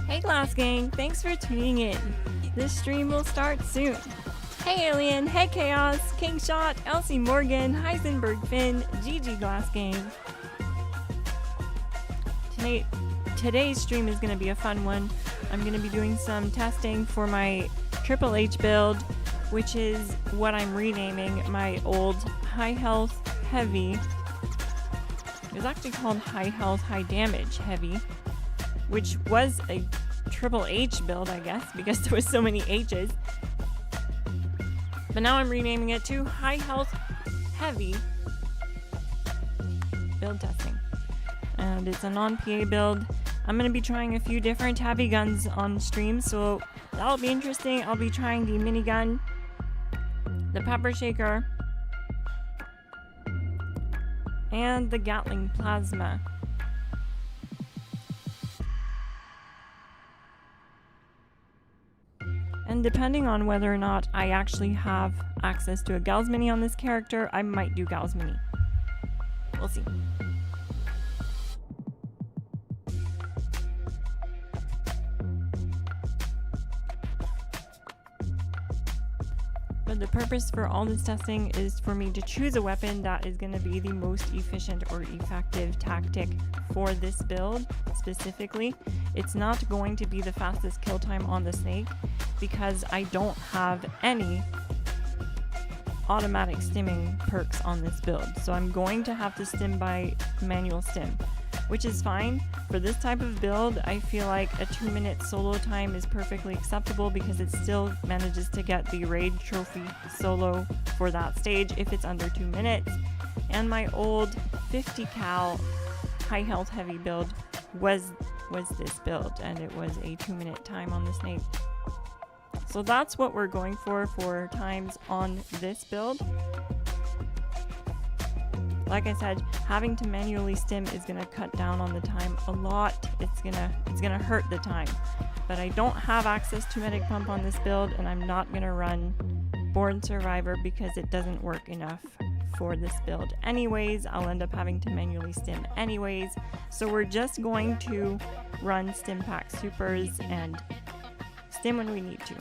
Hey Glass Gang, thanks for tuning in. This stream will start soon. Hey Alien, hey Chaos, King Shot, Elsie Morgan, Heisenberg Finn, GGGlassGang. Today's stream is going to be a fun one. I'm going to be doing some testing for my Triple H build, which is what I'm renaming my old High Health Heavy. It was actually called High Health High Damage Heavy, which was a Triple H build, I guess, because there was so many H's. But now I'm renaming it to High Health Heavy build testing. And it's a non-PA build. I'm going to be trying a few different heavy guns on stream, so that'll be interesting. I'll be trying the minigun, the pepper shaker, and the Gatling plasma. And depending on whether or not I actually have access to a Gauss mini on this character, I might do Gauss mini. We'll see. But the purpose for all this testing is for me to choose a weapon that is going to be the most efficient or effective tactic for this build specifically. It's not going to be the fastest kill time on the snake because I don't have any automatic stimming perks on this build. So I'm going to have to stim by manual stim, which is fine. For this type of build, I feel like a 2-minute solo time is perfectly acceptable because it still manages to get the raid trophy solo for that stage if it's under 2 minutes. And my old 50 cal high health heavy build was this build, and it was a 2-minute time on the snake. So that's what we're going for times on this build. Like I said, having to manually stim is going to cut down on the time a lot. It's gonna hurt the time. But I don't have access to medic pump on this build, and I'm not going to run Born Survivor because it doesn't work enough for this build. Anyways, I'll end up having to manually stim anyways. So we're just going to run stim pack supers and stim when we need to.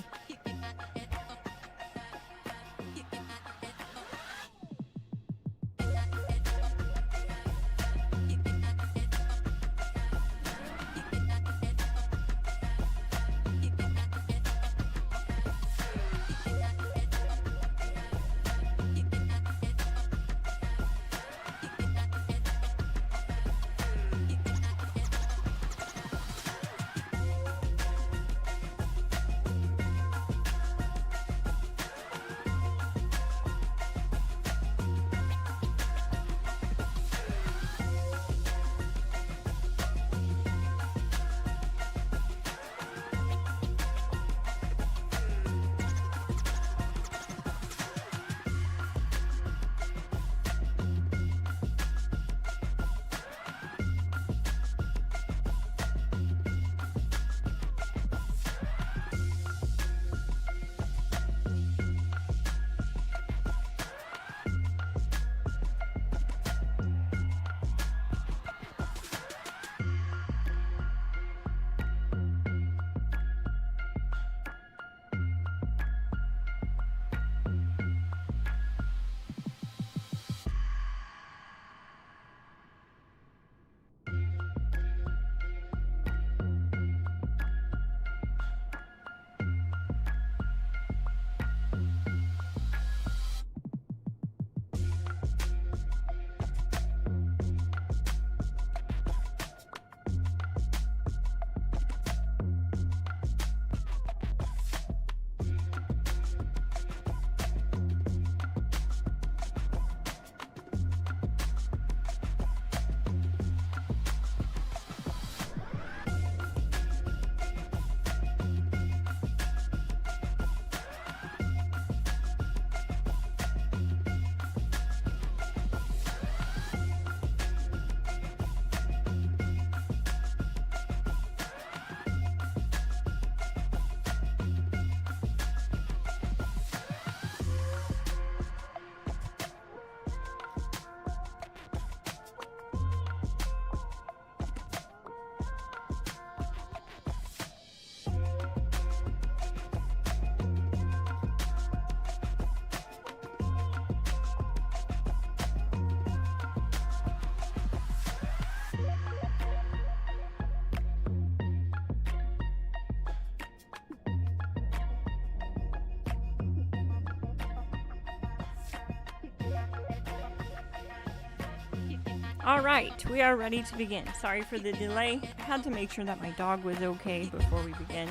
Alright, we are ready to begin. Sorry for the delay. I had to make sure that my dog was okay before we begin.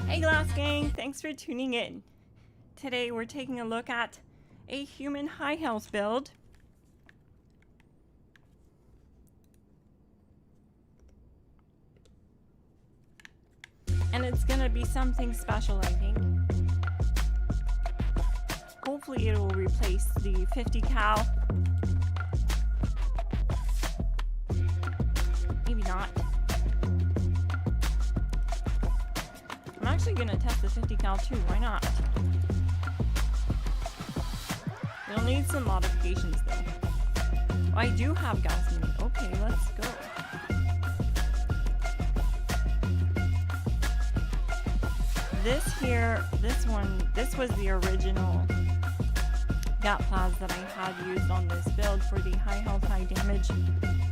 Hey Glass Gang, thanks for tuning in. Today we're taking a look at a human high health build. And it's gonna be something special, I think. Hopefully it will replace the 50 cal. Maybe not. I'm actually gonna test the 50 cal too, why not? It'll need some modifications though. Oh, I do have Gauss Mini. Okay, let's go. This was the original gap plas that I had used on this build for the high health, high damage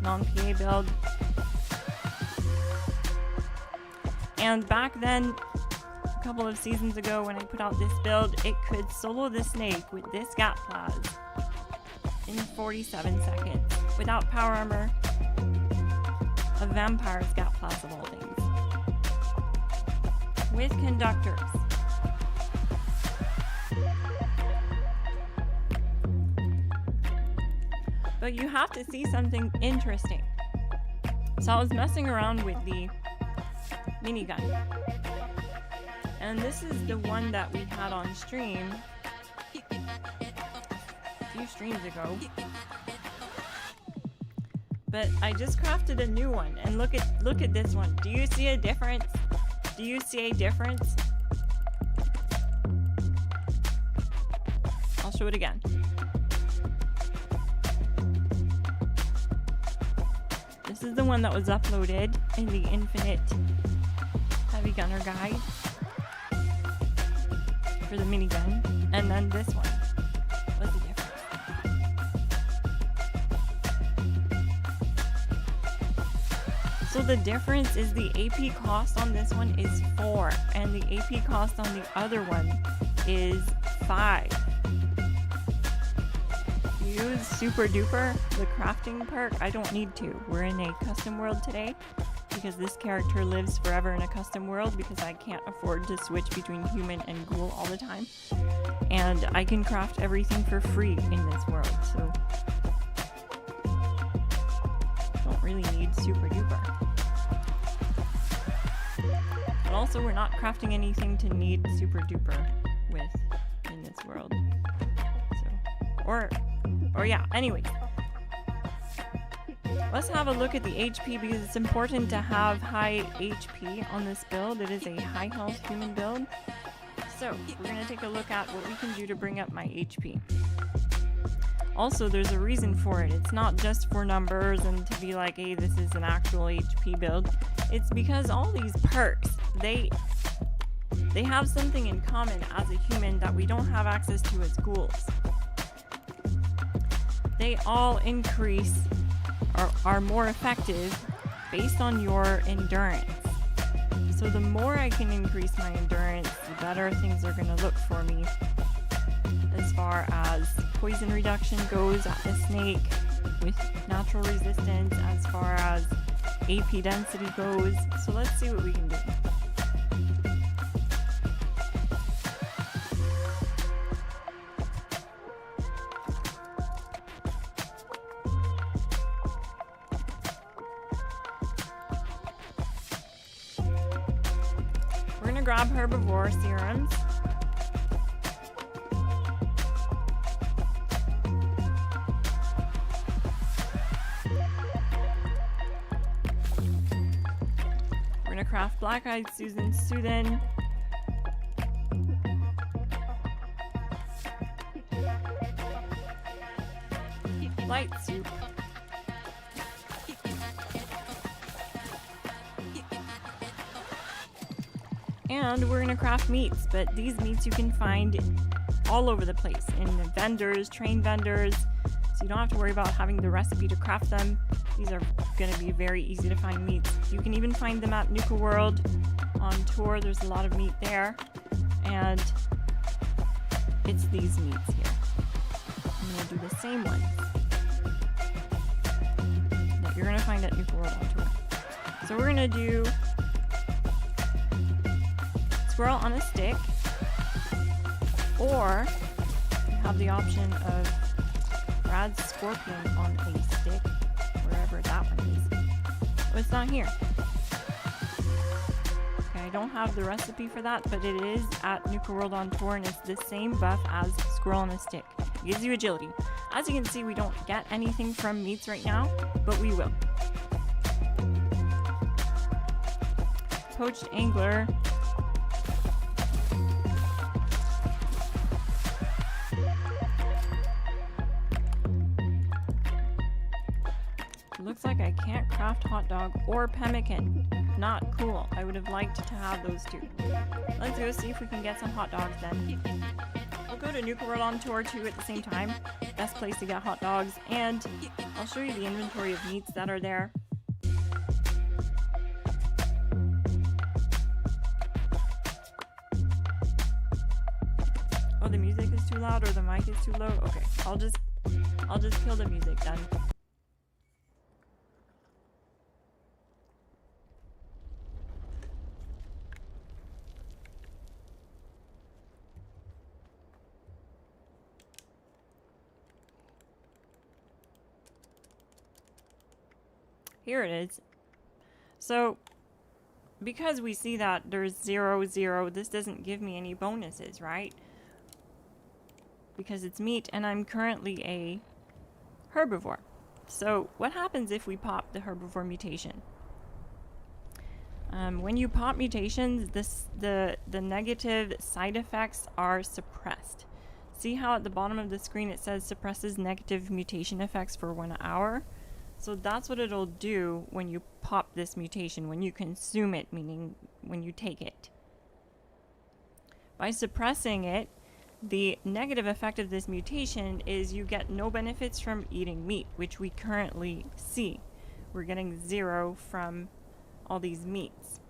non-PA build. And back then, a couple of seasons ago when I put out this build, it could solo the snake with this gap plas in 47 seconds without power armor, a vampire's gap plas of all things, with conductors. But you have to see something interesting. So I was messing around with the minigun. And this is the one that we had on stream a few streams ago. But I just crafted a new one, and look at this one. Do you see a difference? Do you see a difference? I'll show it again. This is the one that was uploaded in the Infinite Heavy Gunner Guide for the minigun, and then this one. What's the difference? So the difference is the AP cost on this one is 4, and the AP cost on the other one is 5. Use Super Duper, the crafting perk. I don't need to. We're in a custom world today because this character lives forever in a custom world because I can't afford to switch between human and ghoul all the time. And I can craft everything for free in this world, so don't really need Super Duper. But also we're not crafting anything to need Super Duper with in this world. So, or yeah, anyways. Let's have a look at the HP because it's important to have high HP on this build. It is a high health human build. So we're going to take a look at what we can do to bring up my HP. Also, there's a reason for it. It's not just for numbers and to be like, hey, this is an actual HP build. It's because all these perks, they have something in common as a human that we don't have access to as ghouls. They all increase or are more effective based on your endurance. So the more I can increase my endurance, the better things are going to look for me as far as poison reduction goes at the snake with natural resistance, as far as AP density goes. So let's see what we can do. We're going to grab herbivore serums. We're going to craft Black-Eyed Susan Sudin. Light soup. And we're gonna craft meats, but these meats you can find all over the place in the vendors, train vendors, so you don't have to worry about having the recipe to craft them. These are gonna be very easy to find meats. You can even find them at Nuka World on tour. There's a lot of meat there, and it's these meats here. I'm going to do the same ones that you're going to find at Nuka World on Tour. So we're going to do squirrel on a stick, or you have the option of Brad's scorpion on a stick, wherever that one is. Oh, it's not here. Okay, I don't have the recipe for that, but it is at Nuka World on Tour, and it's the same buff as squirrel on a stick. It gives you agility. As you can see, we don't get anything from meats right now, but we will. Poached angler. Looks like I can't craft hot dog or pemmican. Not cool. I would have liked to have those two. Let's go see if we can get some hot dogs then. I'll go to Nuka World on Tour too at the same time. Best place to get hot dogs, and I'll show you the inventory of meats that are there. Oh, the music is too loud or the mic is too low? Okay, I'll just kill the music then. Here it is. So, because we see that there's 0, 0, this doesn't give me any bonuses, right? Because it's meat, and I'm currently a herbivore. So, what happens if we pop the herbivore mutation? When you pop mutations, the negative side effects are suppressed. See how at the bottom of the screen it says suppresses negative mutation effects for 1 hour? So that's what it'll do when you pop this mutation, when you consume it, meaning when you take it. By suppressing it, the negative effect of this mutation is you get no benefits from eating meat, which we currently see. We're getting 0 from all these meats.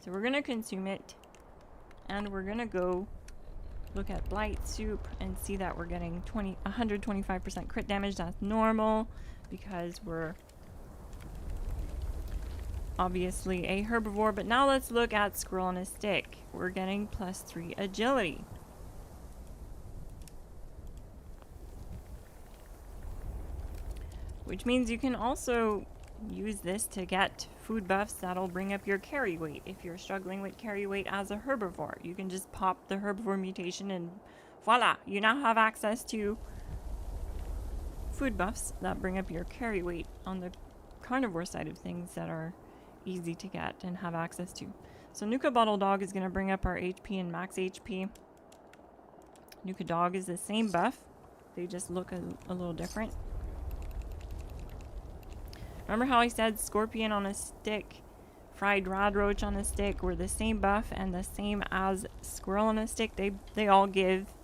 So we're going to consume it, and we're going to go look at blight soup and see that we're getting 125% crit damage. That's normal because we're obviously a herbivore. But now let's look at squirrel on a stick. We're getting +3 agility. Which means you can also use this to get food buffs that'll bring up your carry weight. If you're struggling with carry weight as a herbivore, you can just pop the herbivore mutation and voila, you now have access to food buffs that bring up your carry weight on the carnivore side of things that are easy to get and have access to. So Nuka Bottle Dog is going to bring up our HP and max HP. Nuka Dog is the same buff, they just look a little different. Remember how I said scorpion on a stick, fried radroach on a stick were the same buff and the same as squirrel on a stick? They all give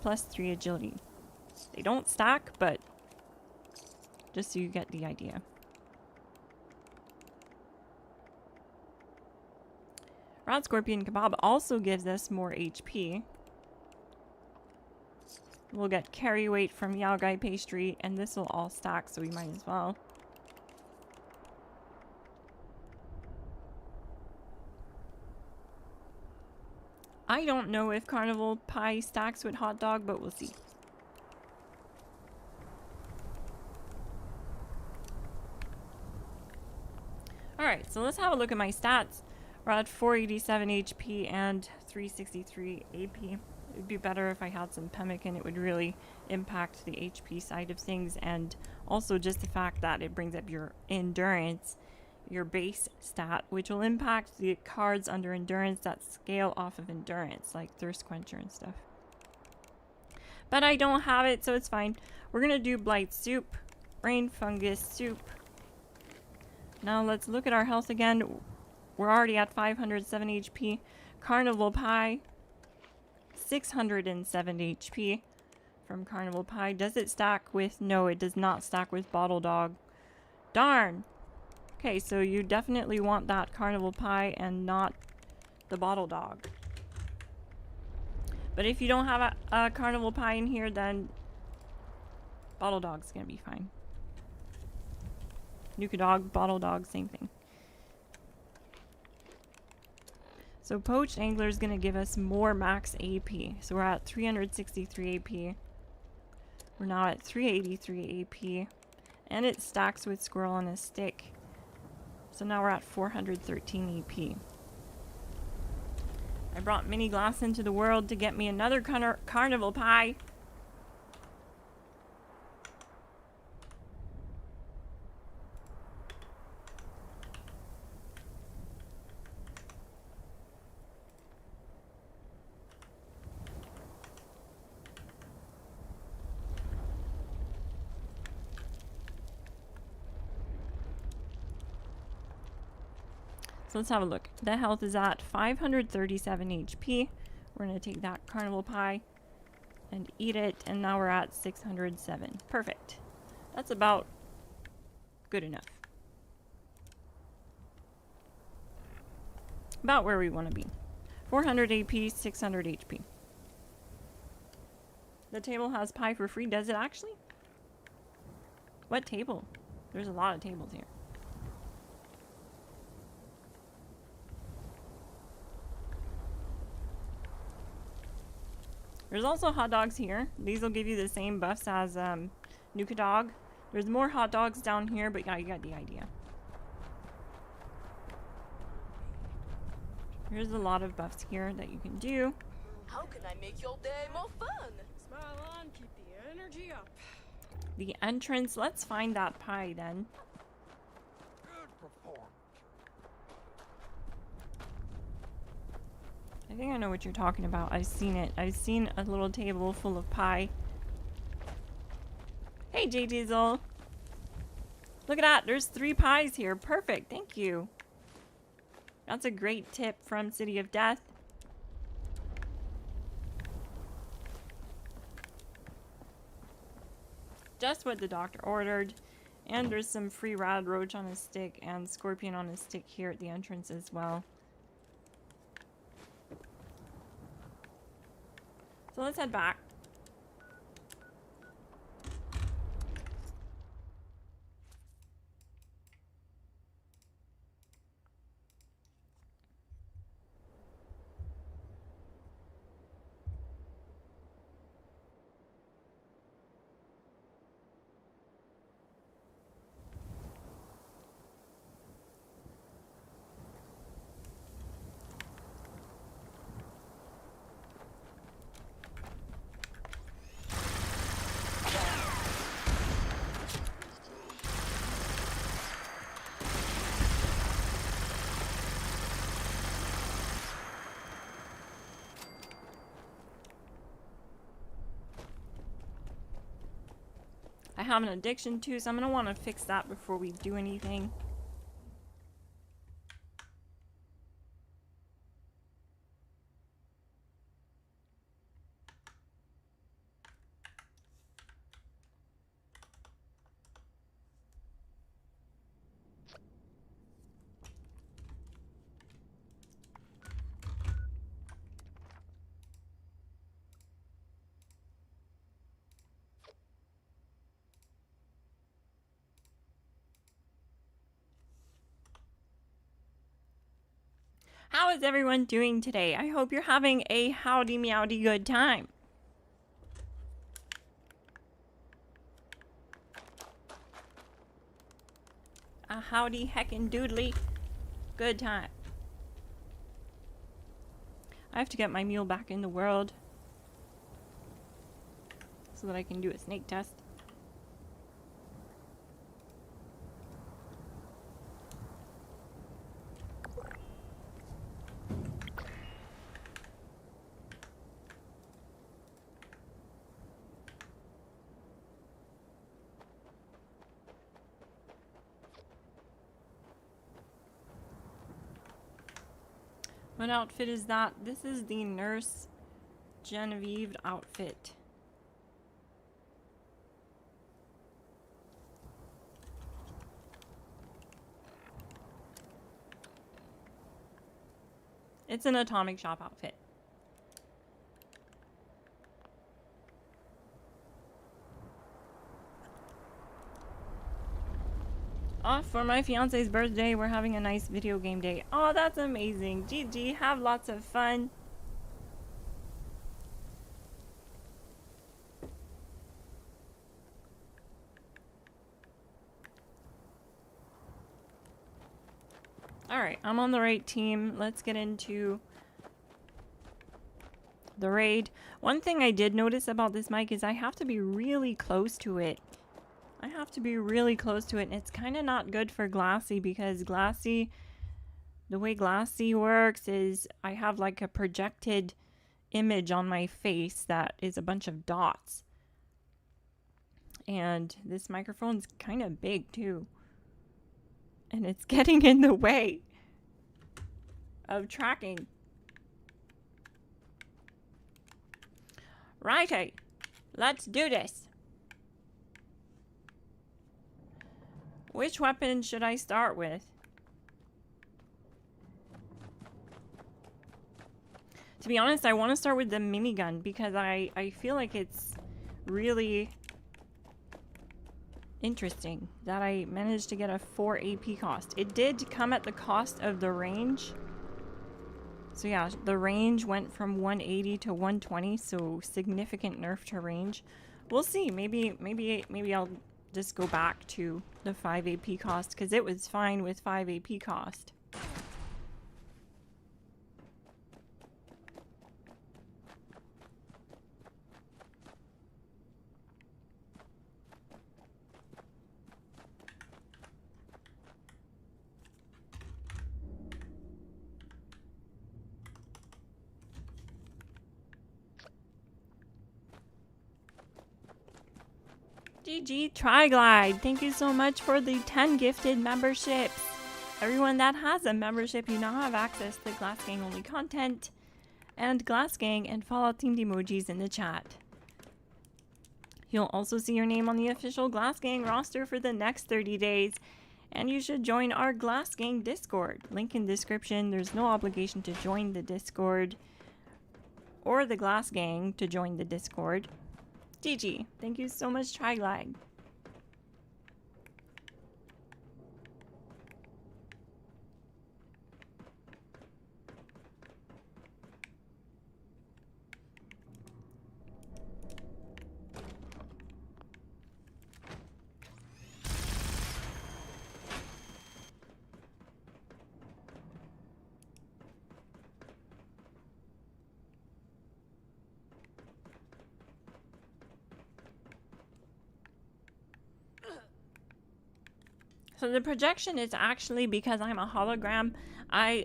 +3 agility. They don't stack, but just so you get the idea. Rad Scorpion Kebab also gives us more HP. We'll get carry weight from Yao Gai pastry, and this will all stack, so we might as well. I don't know if carnival pie stacks with hot dog, but we'll see. Alright, so let's have a look at my stats. We're at 487 HP and 363 AP. It would be better if I had some pemmican. It would really impact the HP side of things, and also just the fact that it brings up your endurance, your base stat, which will impact the cards under endurance that scale off of endurance, like Thirst Quencher and stuff. But I don't have it, so it's fine. We're gonna do Blight Soup, Brain Fungus Soup. Now let's look at our health again. We're already at 507 HP. Carnival Pie, 607 HP from Carnival Pie. Does it stack with? No, it does not stack with Bottle Dog. Darn! Okay, so you definitely want that Carnival Pie and not the Bottle Dog. But if you don't have a carnival pie in here, then bottle dog's gonna be fine. Nuka dog, bottle dog, same thing. So poached angler is gonna give us more max AP. So we're at 363 AP. We're now at 383 AP. And it stacks with squirrel on a stick. So now we're at 413 AP. I brought mini glass into the world to get me another carnival pie. So let's have a look. The health is at 537 HP. We're going to take that carnival pie and eat it, and now we're at 607. Perfect. That's about good enough. About where we want to be. 400 AP, 600 HP. The table has pie for free. Does it actually? What table? There's a lot of tables here. There's also hot dogs here. These will give you the same buffs as Nuka Dog. There's more hot dogs down here, but yeah, you got the idea. There's a lot of buffs here that you can do. How can I make your day more fun? Smile on, keep the energy up. The entrance, let's find that pie then. Good performance. I think I know what you're talking about. I've seen it. I've seen a little table full of pie. Hey, J Diesel. Look at that. There's 3 pies here. Perfect. Thank you. That's a great tip from City of Death. Just what the doctor ordered. And there's some free rad roach on a stick and scorpion on a stick here at the entrance as well. So let's head back. I have an addiction too, so I'm going to want to fix that before we do anything. How is everyone doing today? I hope you're having a howdy meowdy good time. A howdy heckin' doodly good time. I have to get my mule back in the world so that I can do a snake test. What outfit is that? This is the Nurse Genevieve outfit. It's an Atomic Shop outfit. Off for my fiance's birthday. We're having a nice video game day. Oh, that's amazing. GG. Have lots of fun. Alright, I'm on the right team. Let's get into the raid. One thing I did notice about this mic is I have to be really close to it. I have to be really close to it, and it's kind of not good for Glassy because Glassy, the way Glassy works is I have like a projected image on my face that is a bunch of dots. And this microphone's kind of big too. And it's getting in the way of tracking. Righty, let's do this. Which weapon should I start with? To be honest, I want to start with the minigun because I feel like it's really interesting that I managed to get a 4 AP cost. It did come at the cost of the range. So yeah, the range went from 180 to 120, so significant nerf to range. We'll see. Maybe I'll just go back to the 5 AP cost because it was fine with 5 AP cost. GG Triglide, thank you so much for the 10 gifted memberships. Everyone that has a membership, you now have access to Glass Gang only content and Glass Gang and Fallout themed emojis in the chat. You'll also see your name on the official Glass Gang roster for the next 30 days. And you should join our Glass Gang Discord. Link in description. There's no obligation to join the Discord or the Glass Gang to join the Discord. GG. Thank you so much, Triglide. So the projection is actually because I'm a hologram. I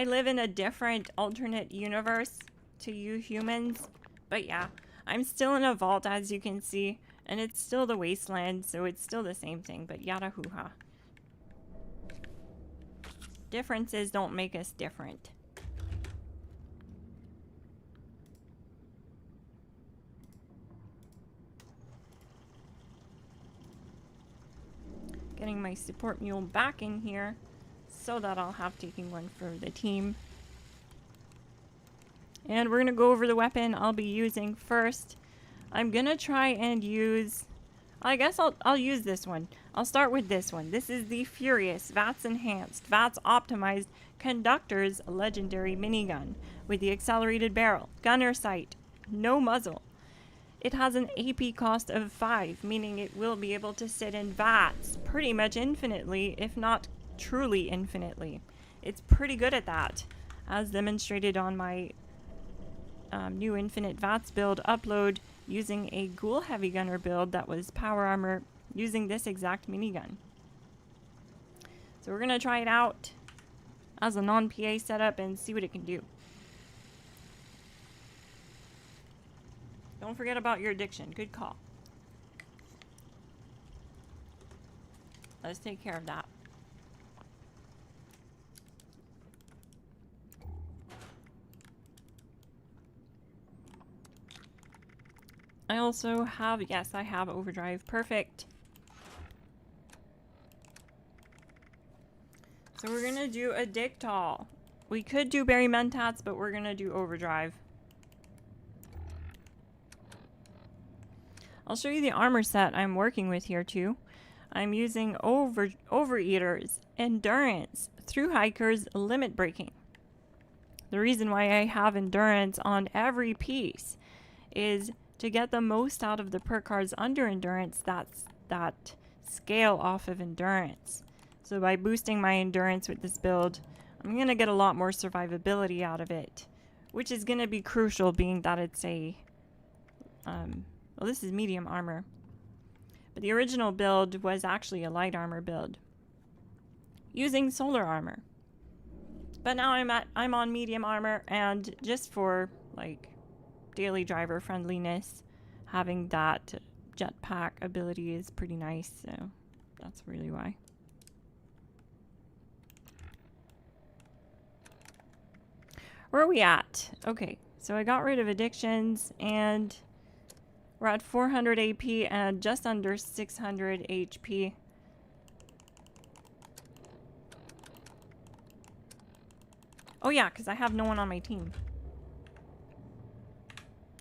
live in a different alternate universe to you humans. But yeah, I'm still in a vault, as you can see. And it's still the wasteland, so it's still the same thing. But yada hoo-ha. Differences don't make us different. Getting my support mule back in here so that I'll have taking one for the team. And we're gonna go over the weapon I'll be using first. I'm gonna try and use, I guess I'll use this one. I'll start with this one. This is the Furious VATS Enhanced, VATS Optimized Conductor's Legendary Minigun with the accelerated barrel, gunner sight, no muzzle. It has an AP cost of 5, meaning it will be able to sit in VATS pretty much infinitely, if not truly infinitely. It's pretty good at that, as demonstrated on my new Infinite VATS build upload using a Ghoul Heavy Gunner build that was power armor using this exact minigun. So we're going to try it out as a non-PA setup and see what it can do. Don't forget about your addiction. Good call. Let's take care of that. I also have, yes, I have overdrive. Perfect. So we're gonna do a Dictol. We could do Berry Mentats, but we're gonna do overdrive. I'll show you the armor set I'm working with here too. I'm using Overeater's Endurance through Hikers Limit Breaking. The reason why I have Endurance on every piece is to get the most out of the perk cards under Endurance. That's that scale off of Endurance. So by boosting my Endurance with this build, I'm going to get a lot more survivability out of it, which is going to be crucial being that it's a, well, this is medium armor. But the original build was actually a light armor build using solar armor. But now I'm on medium armor, and just for like daily driver friendliness, having that jetpack ability is pretty nice, so that's really why. Where are we at? Okay, so I got rid of addictions, and we're at 400 AP and just under 600 HP. Oh yeah, because I have no one on my team.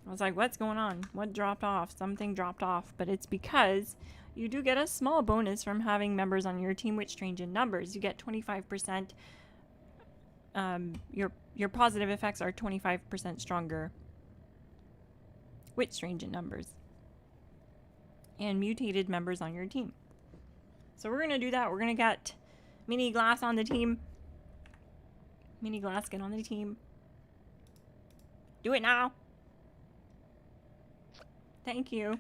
I was like, what's going on? What dropped off? Something dropped off. But it's because you do get a small bonus from having members on your team, which range in numbers. You get 25%. Your positive effects are 25% stronger with strange in numbers. And mutated members on your team. So we're going to do that. We're going to get Mini Glass on the team. Mini Glass, get on the team. Do it now. Thank you.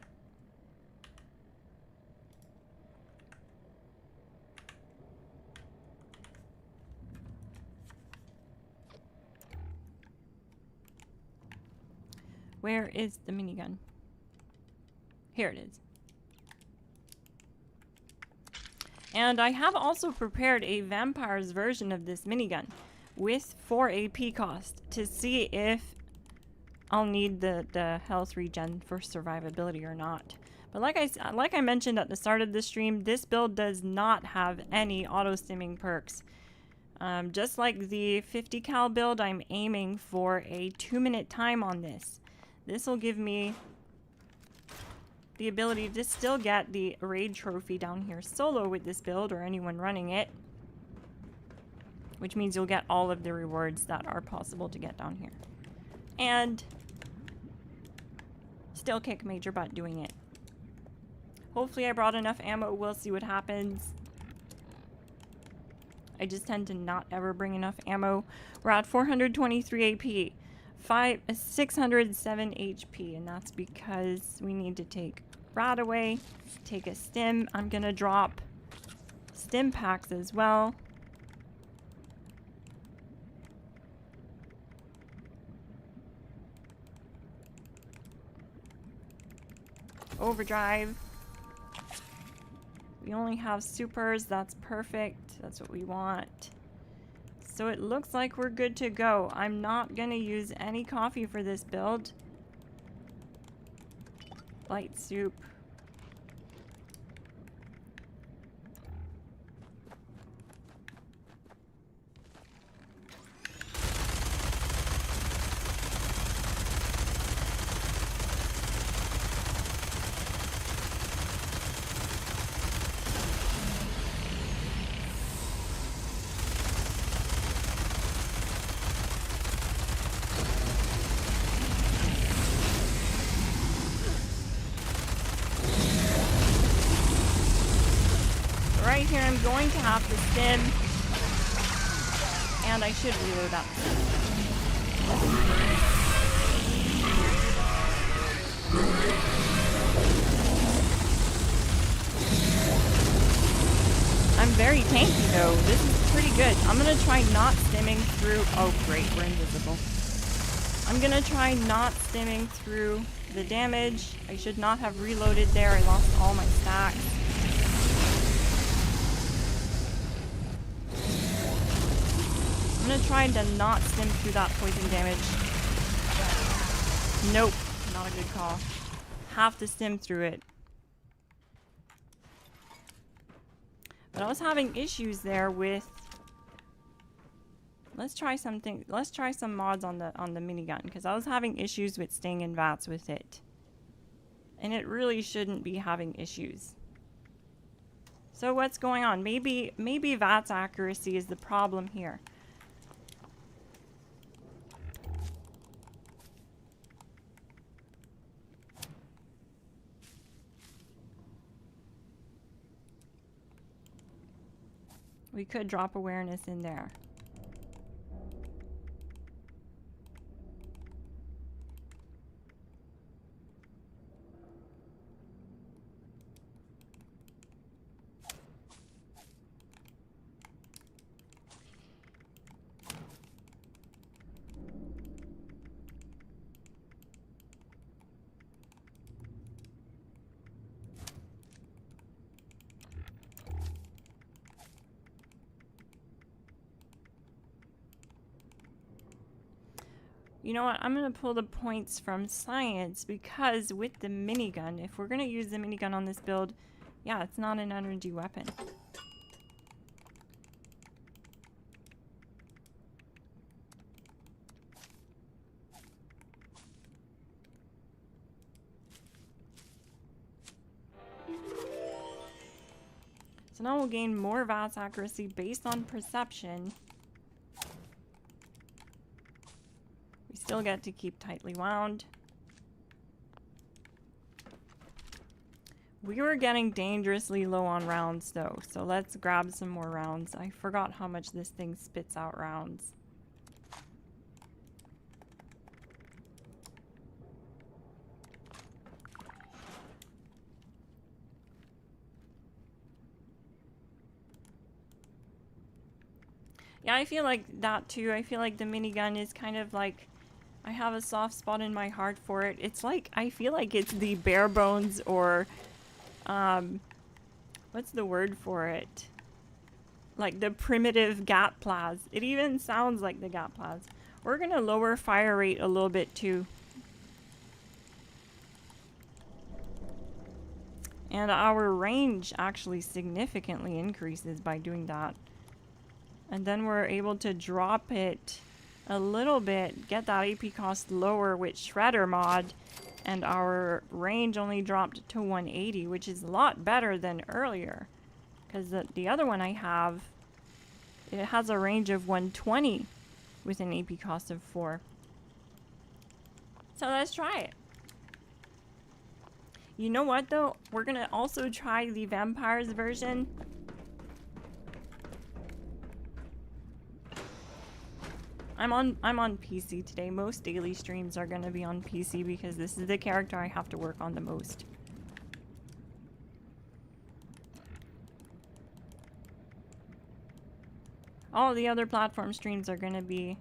Where is the minigun? Here it is. And I have also prepared a vampire's version of this minigun with 4 AP cost to see if I'll need the health regen for survivability or not. But like I mentioned at the start of the stream, this build does not have any auto stimming perks. Just like the 50 cal build, I'm aiming for a 2-minute time on this. This will give me the ability to still get the raid trophy down here solo with this build, or anyone running it, which means you'll get all of the rewards that are possible to get down here, and still kick major butt doing it. Hopefully I brought enough ammo. We'll see what happens. I just tend to not ever bring enough ammo. We're at 423 AP, 607 HP, and that's because we need to take Rat away, take a stim. I'm gonna drop stim packs as well. Overdrive. We only have supers. That's perfect. That's what we want. So it looks like we're good to go. I'm not gonna use any coffee for this build. Light soup. Right here, I'm going to have to stim, and I should reload that. I'm very tanky though. This is pretty good. I'm gonna try not stimming through. Oh great, we're invisible. I'm gonna try not stimming through the damage. I should not have reloaded there. I lost all my stacks. I'm gonna try to not stim through that poison damage. Nope, not a good call. Have to stim through it. But I was having issues there with. Let's try something. Let's try some mods on the minigun, because I was having issues with staying in VATS with it, and it really shouldn't be having issues. So what's going on? Maybe VATS accuracy is the problem here. We could drop awareness in there. You know what? I'm going to pull the points from science because with the minigun, if we're going to use the minigun on this build, yeah, it's not an energy weapon. So now we'll gain more VATS accuracy based on perception. Still get to keep tightly wound. We were getting dangerously low on rounds though, so let's grab some more rounds. I forgot how much this thing spits out rounds. Yeah, I feel like that too. I feel like the minigun is kind of like, I have a soft spot in my heart for it. It's like, I feel like it's the bare bones or, what's the word for it? Like the primitive gat plas. It even sounds like the gat plas. We're gonna lower fire rate a little bit too. And our range actually significantly increases by doing that. And then we're able to drop it a little bit, get that AP cost lower with Shredder mod, and our range only dropped to 180, which is a lot better than earlier. Because the other one I have, it has a range of 120 with an AP cost of 4. So let's try it. You know what though? We're gonna also try the vampires version. I'm on PC today. Most daily streams are gonna be on PC because this is the character I have to work on the most. All the other platform streams are gonna be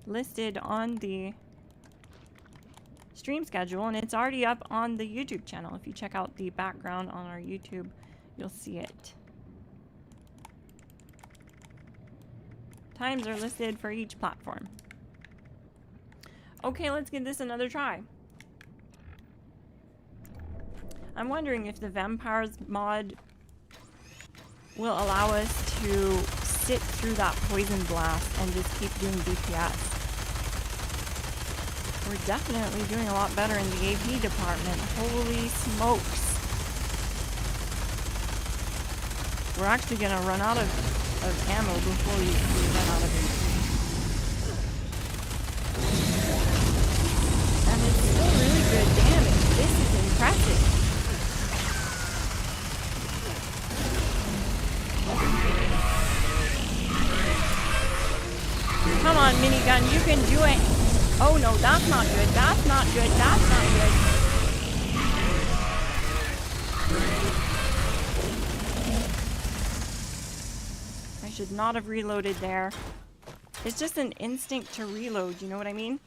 listed on the stream schedule, and it's already up on the YouTube channel. If you check out the background on our YouTube, you'll see it. Times are listed for each platform. Okay, let's give this another try. I'm wondering if the vampires mod will allow us to sit through that poison blast and just keep doing DPS. We're definitely doing a lot better in the AP department. Holy smokes. We're actually gonna run out of ammo before we run out of it. And it's still really good damage. This is impressive. Come on, minigun, you can do it. Oh no, that's not good. That's not good. That's not good. I should not have reloaded there. It's just an instinct to reload, you know what I mean?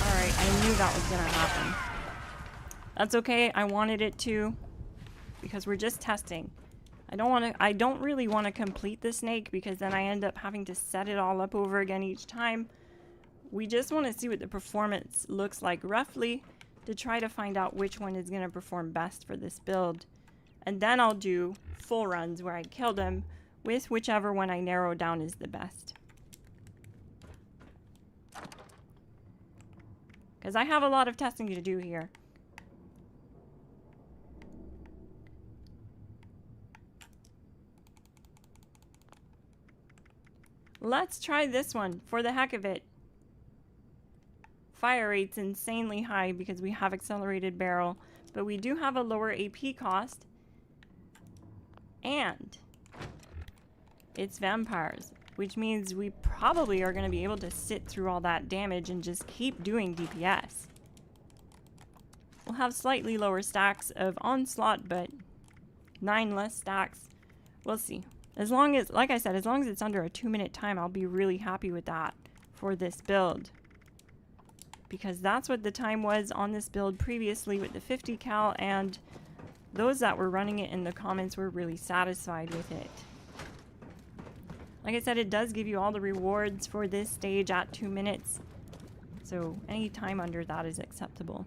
Alright, I knew that was gonna happen. That's okay, I wanted it to, because we're just testing. I don't really want to complete the snake because then I end up having to set it all up over again each time. We just want to see what the performance looks like roughly to try to find out which one is going to perform best for this build. And then I'll do full runs where I kill them with whichever one I narrow down is the best. because I have a lot of testing to do here. Let's try this one for the heck of it. Fire rate's insanely high because we have accelerated barrel, but we do have a lower AP cost. And it's vampires, which means we probably are going to be able to sit through all that damage and just keep doing DPS. We'll have slightly lower stacks of onslaught, but 9 less stacks. We'll see. As long as, like I said, as long as it's under a 2-minute time, I'll be really happy with that for this build. Because that's what the time was on this build previously with the 50 cal, and those that were running it in the comments were really satisfied with it. Like I said, it does give you all the rewards for this stage at 2 minutes. So any time under that is acceptable.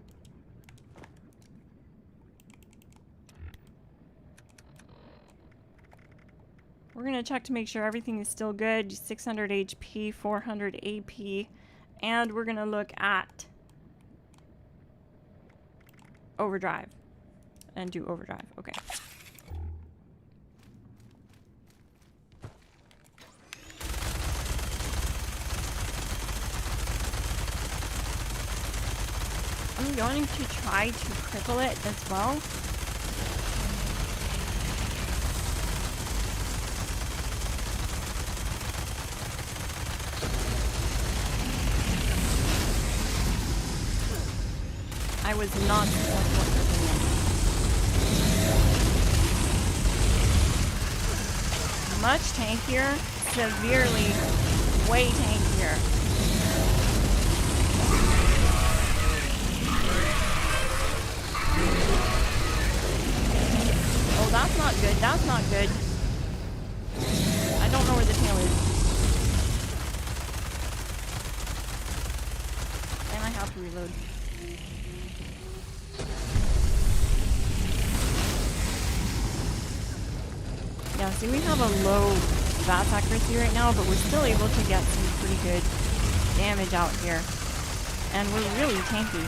We're going to check to make sure everything is still good. 600 HP, 400 AP. And we're going to look at overdrive. And do overdrive. Okay. I'm going to try to cripple it as well. I was not successful at crippling it. Much tankier, severely way tankier. Oh, that's not good. That's not good. I don't know where the tail is. And I have to reload. Yeah, see, we have a low VATS accuracy right now, but we're still able to get some pretty good damage out here. And we're really tanky.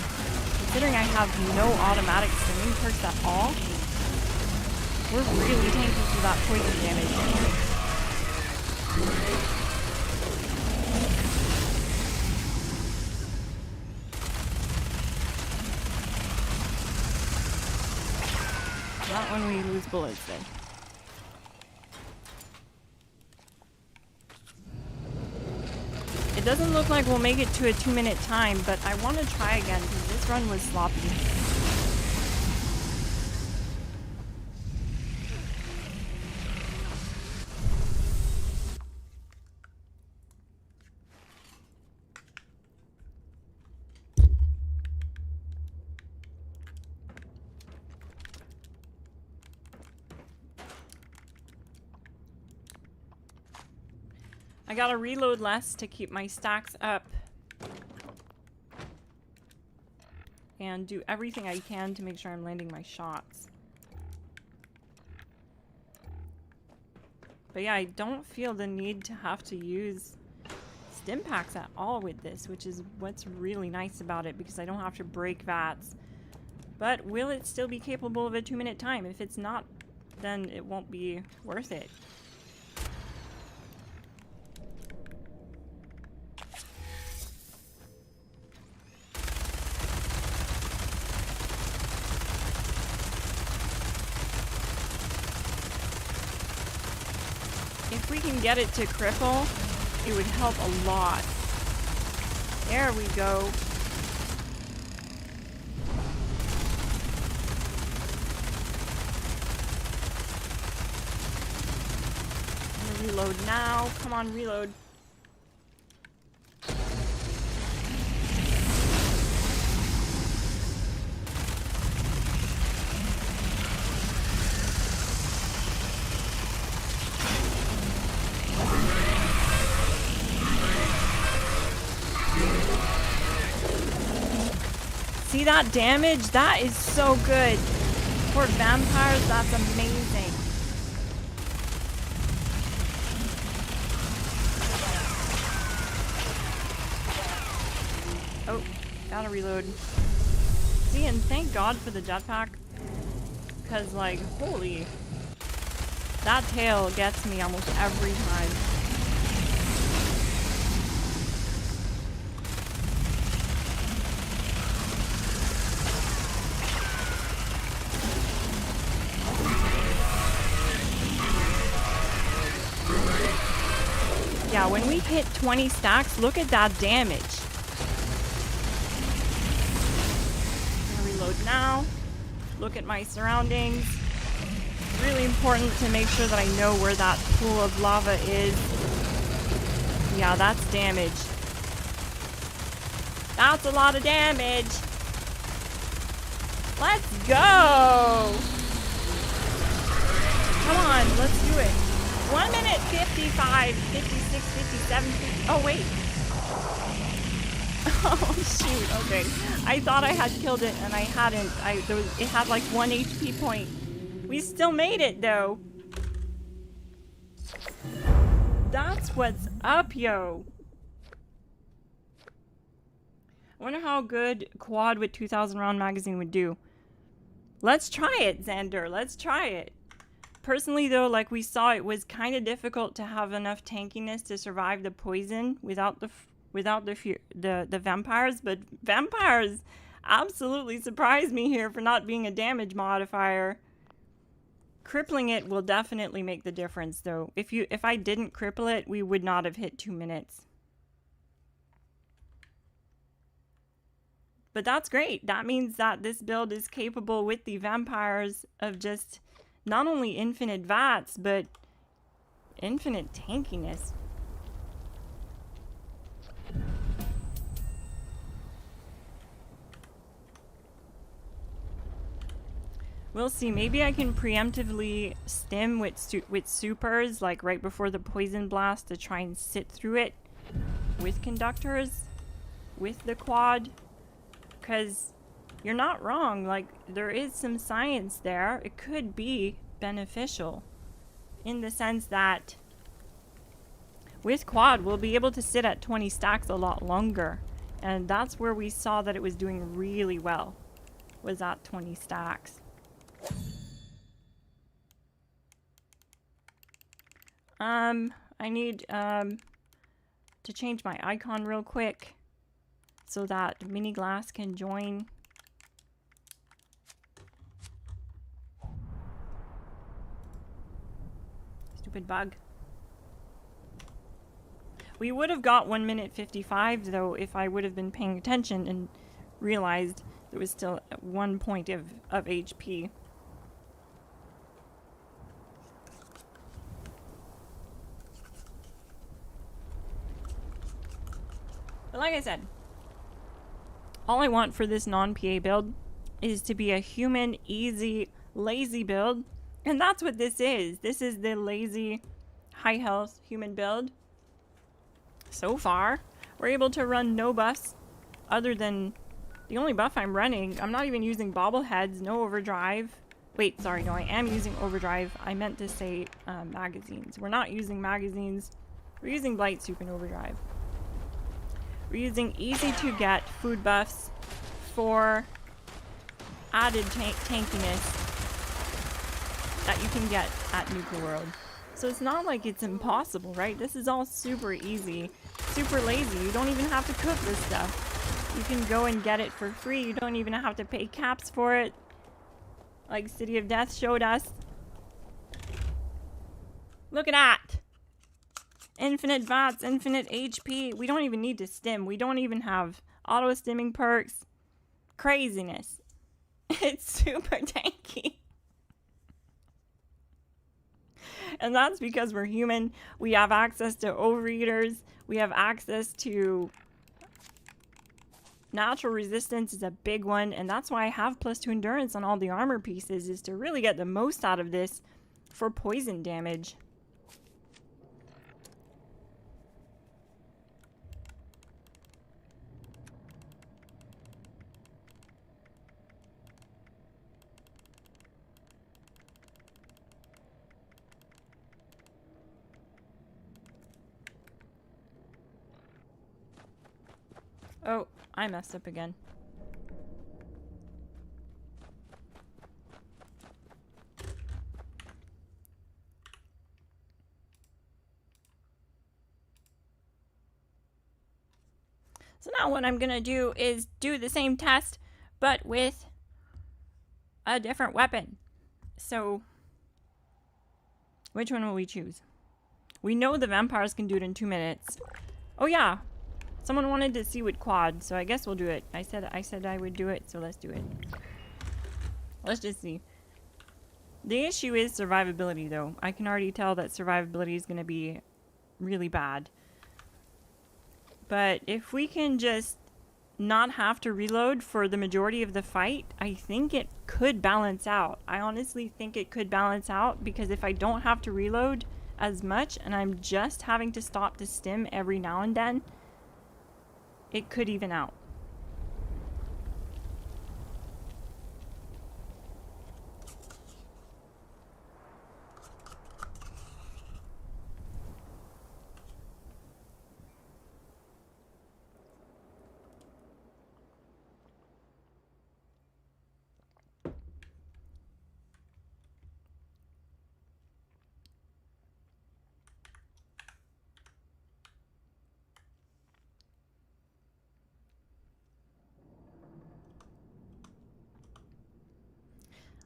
Considering I have no automatic swimming perks at all, we're really tanky for that poison damage. Not when we lose bullets, then. It doesn't look like we'll make it to a 2-minute time, but I want to try again because this run was sloppy. I gotta reload less to keep my stacks up. And do everything I can to make sure I'm landing my shots. But yeah, I don't feel the need to have to use stim packs at all with this, which is what's really nice about it, because I don't have to break VATS. But will it still be capable of a 2-minute time? If it's not, then it won't be worth it. If we can get it to cripple, it would help a lot. There we go. I'm gonna reload now. Come on, reload. See that damage? That is so good. For vampires, that's amazing. Oh, Gotta reload. See, and thank God for the jetpack. Because, like, holy. That tail gets me almost every time. Yeah, when we hit 20 stacks, look at that damage. I'm gonna reload now. Look at my surroundings. Really important to make sure that I know where that pool of lava is. Yeah, that's damage. That's a lot of damage. Let's go! Come on, let's do it. 1 minute 55, 56, 57, 50. Oh, wait. Oh, shoot. Okay. I thought I had killed it, and I hadn't. It had like 1 HP point. We still made it, though. That's what's up, yo. I wonder how good quad with 2,000 round magazine would do. Let's try it, Xander. Let's try it. Personally, though, like we saw, it was kind of difficult to have enough tankiness to survive the poison without the vampires. But vampires absolutely surprised me here for not being a damage modifier. Crippling it will definitely make the difference, though. If I didn't cripple it, we would not have hit 2 minutes. But that's great. That means that this build is capable with the vampires of just not only infinite VATS, but infinite tankiness. We'll see. Maybe I can preemptively stim with supers, like right before the poison blast, to try and sit through it with conductors, with the quad. Because you're not wrong. Like, there is some science there. It could be beneficial in the sense that with quad, we'll be able to sit at 20 stacks a lot longer. And that's where we saw that it was doing really well, was at 20 stacks. I need to change my icon real quick so that mini glass can join. Stupid bug. We would have got 1 minute 55 though if I would have been paying attention and realized there was still 1 point of HP. But like I said, all I want for this non-PA build is to be a human, easy, lazy build. And that's what this is. This is the lazy, high health human build. So far, we're able to run no buffs other than the only buff I'm running. I'm not even using bobbleheads, no overdrive. Wait, sorry, no, I am using overdrive. I meant to say magazines. We're not using magazines. We're using blight soup and overdrive. We're using easy to get food buffs for added tankiness that you can get at Nuclear World. So it's not like it's impossible, right? This is all super easy, super lazy. You don't even have to cook this stuff. You can go and get it for free. You don't even have to pay caps for it, like City of Death showed us. Look at that. Infinite VATS, infinite HP. We don't even need to stim. We don't even have auto stimming perks. Craziness. It's super tanky. And that's because we're human. We have access to overeaters. We have access to natural resistance is a big one. And that's why I have +2 endurance on all the armor pieces, is to really get the most out of this for poison damage. Oh, I messed up again. So now what I'm gonna do is do the same test, but with a different weapon. So, which one will we choose? We know the vampires can do it in 2 minutes. Oh yeah, someone wanted to see with quad, so I guess we'll do it. I said I would do it, so let's do it. Let's just see. The issue is survivability, though. I can already tell that survivability is gonna be really bad. But if we can just not have to reload for the majority of the fight, I think it could balance out. I honestly think it could balance out, because if I don't have to reload as much and I'm just having to stop to stim every now and then, it could even out.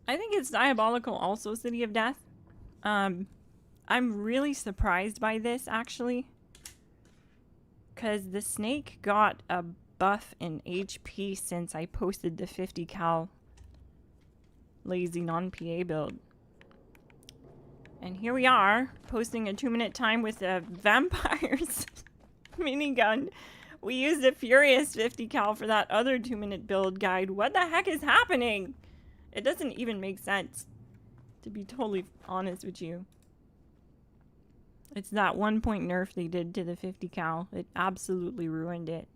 I think it's diabolical also, City of Death. I'm really surprised by this, actually. Because the snake got a buff in HP since I posted the 50 cal lazy non-PA build. And here we are, posting a 2-minute time with a vampires minigun. We used a furious 50 cal for that other 2-minute build guide. What the heck is happening? It doesn't even make sense, to be totally honest with you. It's that 1-point nerf they did to the 50 cal. It absolutely ruined it.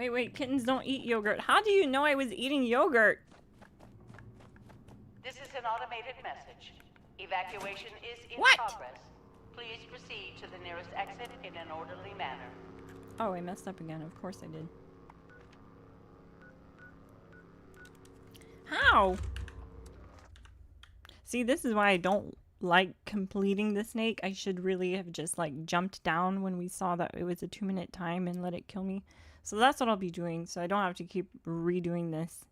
Wait, kittens don't eat yogurt. How do you know I was eating yogurt? This is an automated message. Evacuation is in What? progress. Please proceed to the nearest exit in an orderly manner. Oh, I messed up again. Of course I did. How? See, this is why I don't like completing the snake. I should really have just like jumped down when we saw that it was a 2-minute time and let it kill me. So that's what I'll be doing, so I don't have to keep redoing this.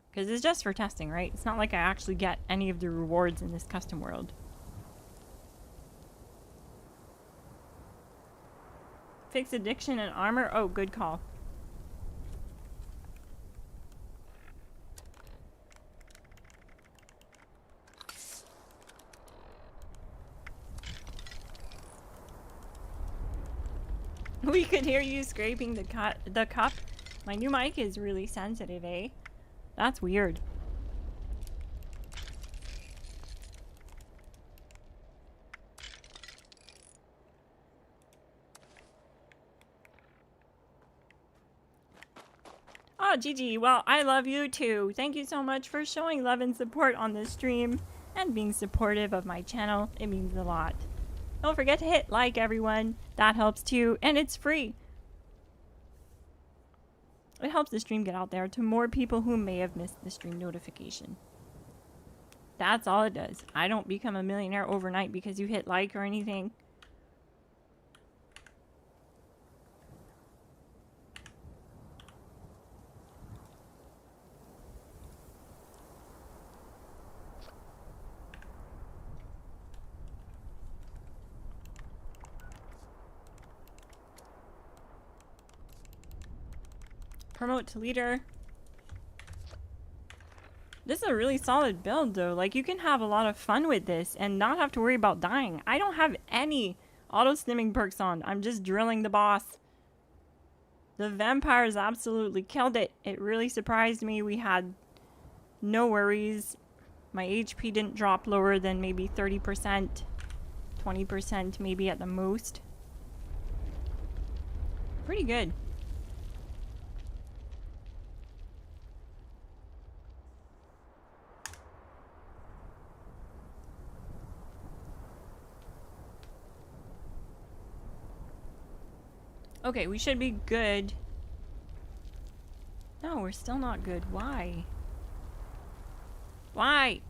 Because it's just for testing, right? It's not like I actually get any of the rewards in this custom world. Fix addiction and armor? Oh, good call. We could hear you scraping the cup. My new mic is really sensitive, eh? That's weird. Oh, Gigi, well, I love you too. Thank you so much for showing love and support on this stream and being supportive of my channel. It means a lot. Don't forget to hit like, everyone. That helps too, and it's free. It helps the stream get out there to more people who may have missed the stream notification. That's all it does. I don't become a millionaire overnight because you hit like or anything. Promote to leader. This is a really solid build though. Like, you can have a lot of fun with this and not have to worry about dying. I don't have any auto stimming perks on. I'm just drilling the boss. The vampires absolutely killed it. It really surprised me. We had no worries. My HP didn't drop lower than maybe 30%, 20% maybe at the most. Pretty good. Okay, we should be good. No, we're still not good. Why? Why?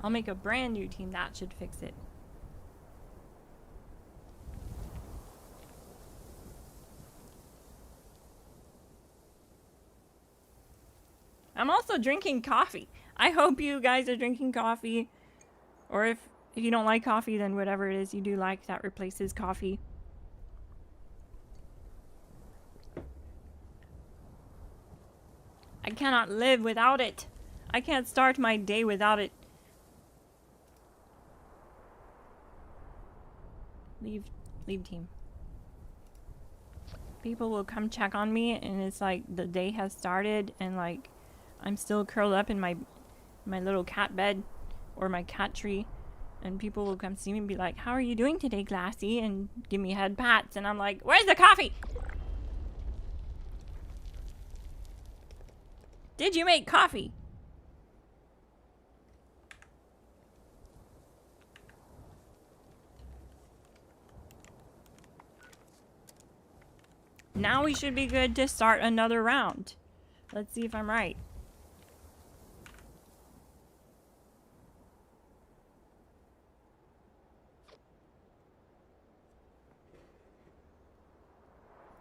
I'll make a brand new team. That should fix it. I'm also drinking coffee. I hope you guys are drinking coffee. Or if you don't like coffee, then whatever it is you do like that replaces coffee. I cannot live without it. I can't start my day without it. Leave team. People will come check on me and it's like the day has started and like I'm still curled up in my little cat bed or my cat tree, and people will come see me and be like, "How are you doing today, Glassy?" and give me head pats, and I'm like, "Where's the coffee? Did you make coffee?" Now we should be good to start another round. Let's see if I'm right.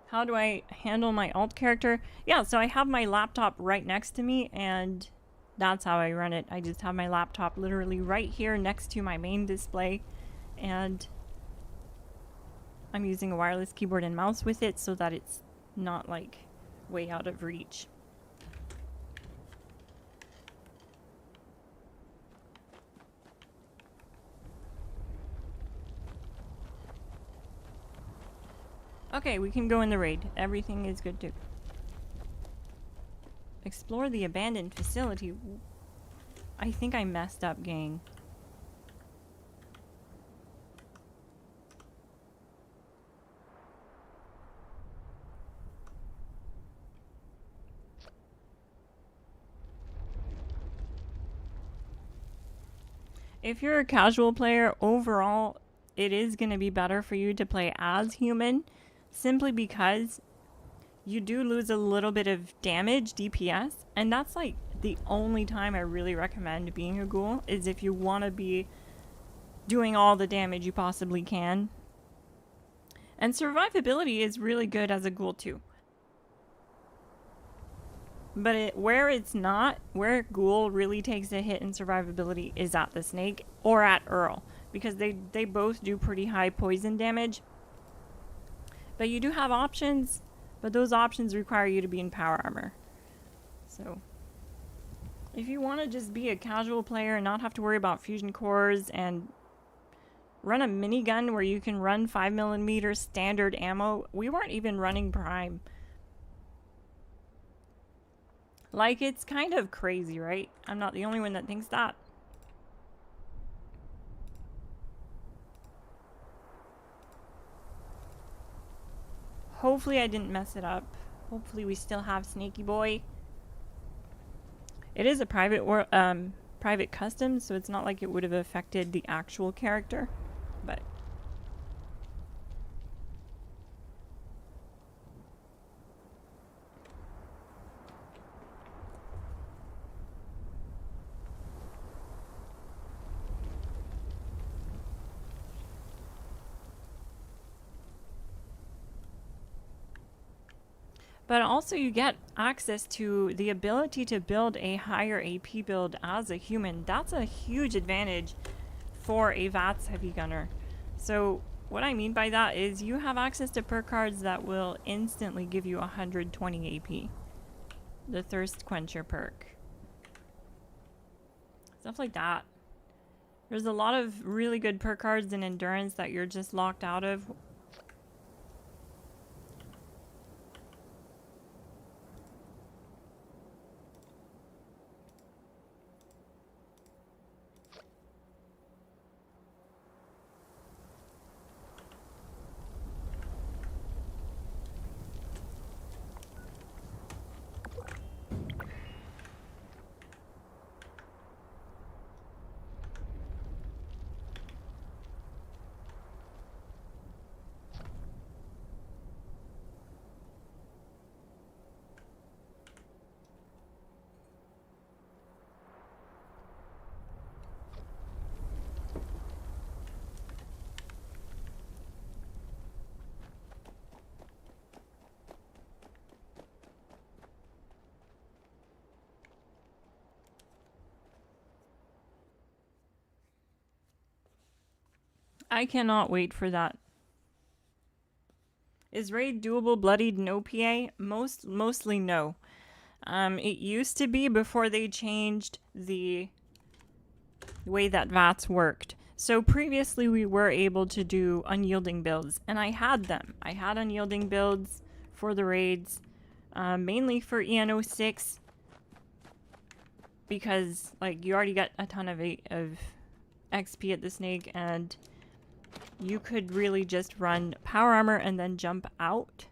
How do I handle my alt character? Yeah, so I have my laptop right next to me, and that's how I run it. I just have my laptop literally right here next to my main display, and I'm using a wireless keyboard and mouse with it so that it's not like way out of reach. Okay, we can go in the raid. Everything is good too. Explore the abandoned facility. I think I messed up, gang. If you're a casual player, overall, it is going to be better for you to play as human, simply because you do lose a little bit of damage, DPS, and that's like the only time I really recommend being a ghoul, is if you want to be doing all the damage you possibly can. And survivability is really good as a ghoul too. But where it's not, where ghoul really takes a hit in survivability is at the snake or at Earl, because they both do pretty high poison damage. But you do have options, but those options require you to be in power armor. So if you want to just be a casual player and not have to worry about fusion cores and run a minigun where you can run 5mm standard ammo, we weren't even running prime. Like, it's kind of crazy, right? I'm not the only one that thinks that. Hopefully I didn't mess it up. Hopefully we still have Snaky Boy. It is a private custom, so it's not like it would have affected the actual character, but also you get access to the ability to build a higher AP build as a human. That's a huge advantage for a VATS heavy gunner. So what I mean by that is you have access to perk cards that will instantly give you 120 AP. The Thirst Quencher perk. Stuff like that. There's a lot of really good perk cards in Endurance that you're just locked out of I cannot wait for that. Is raid doable bloodied no PA? Mostly no. It used to be before they changed the way that VATS worked. So previously we were able to do unyielding builds, and I had them. I had unyielding builds for the raids, mainly for EN06, because like you already got a ton of XP at the snake, and you could really just run power armor and then jump out.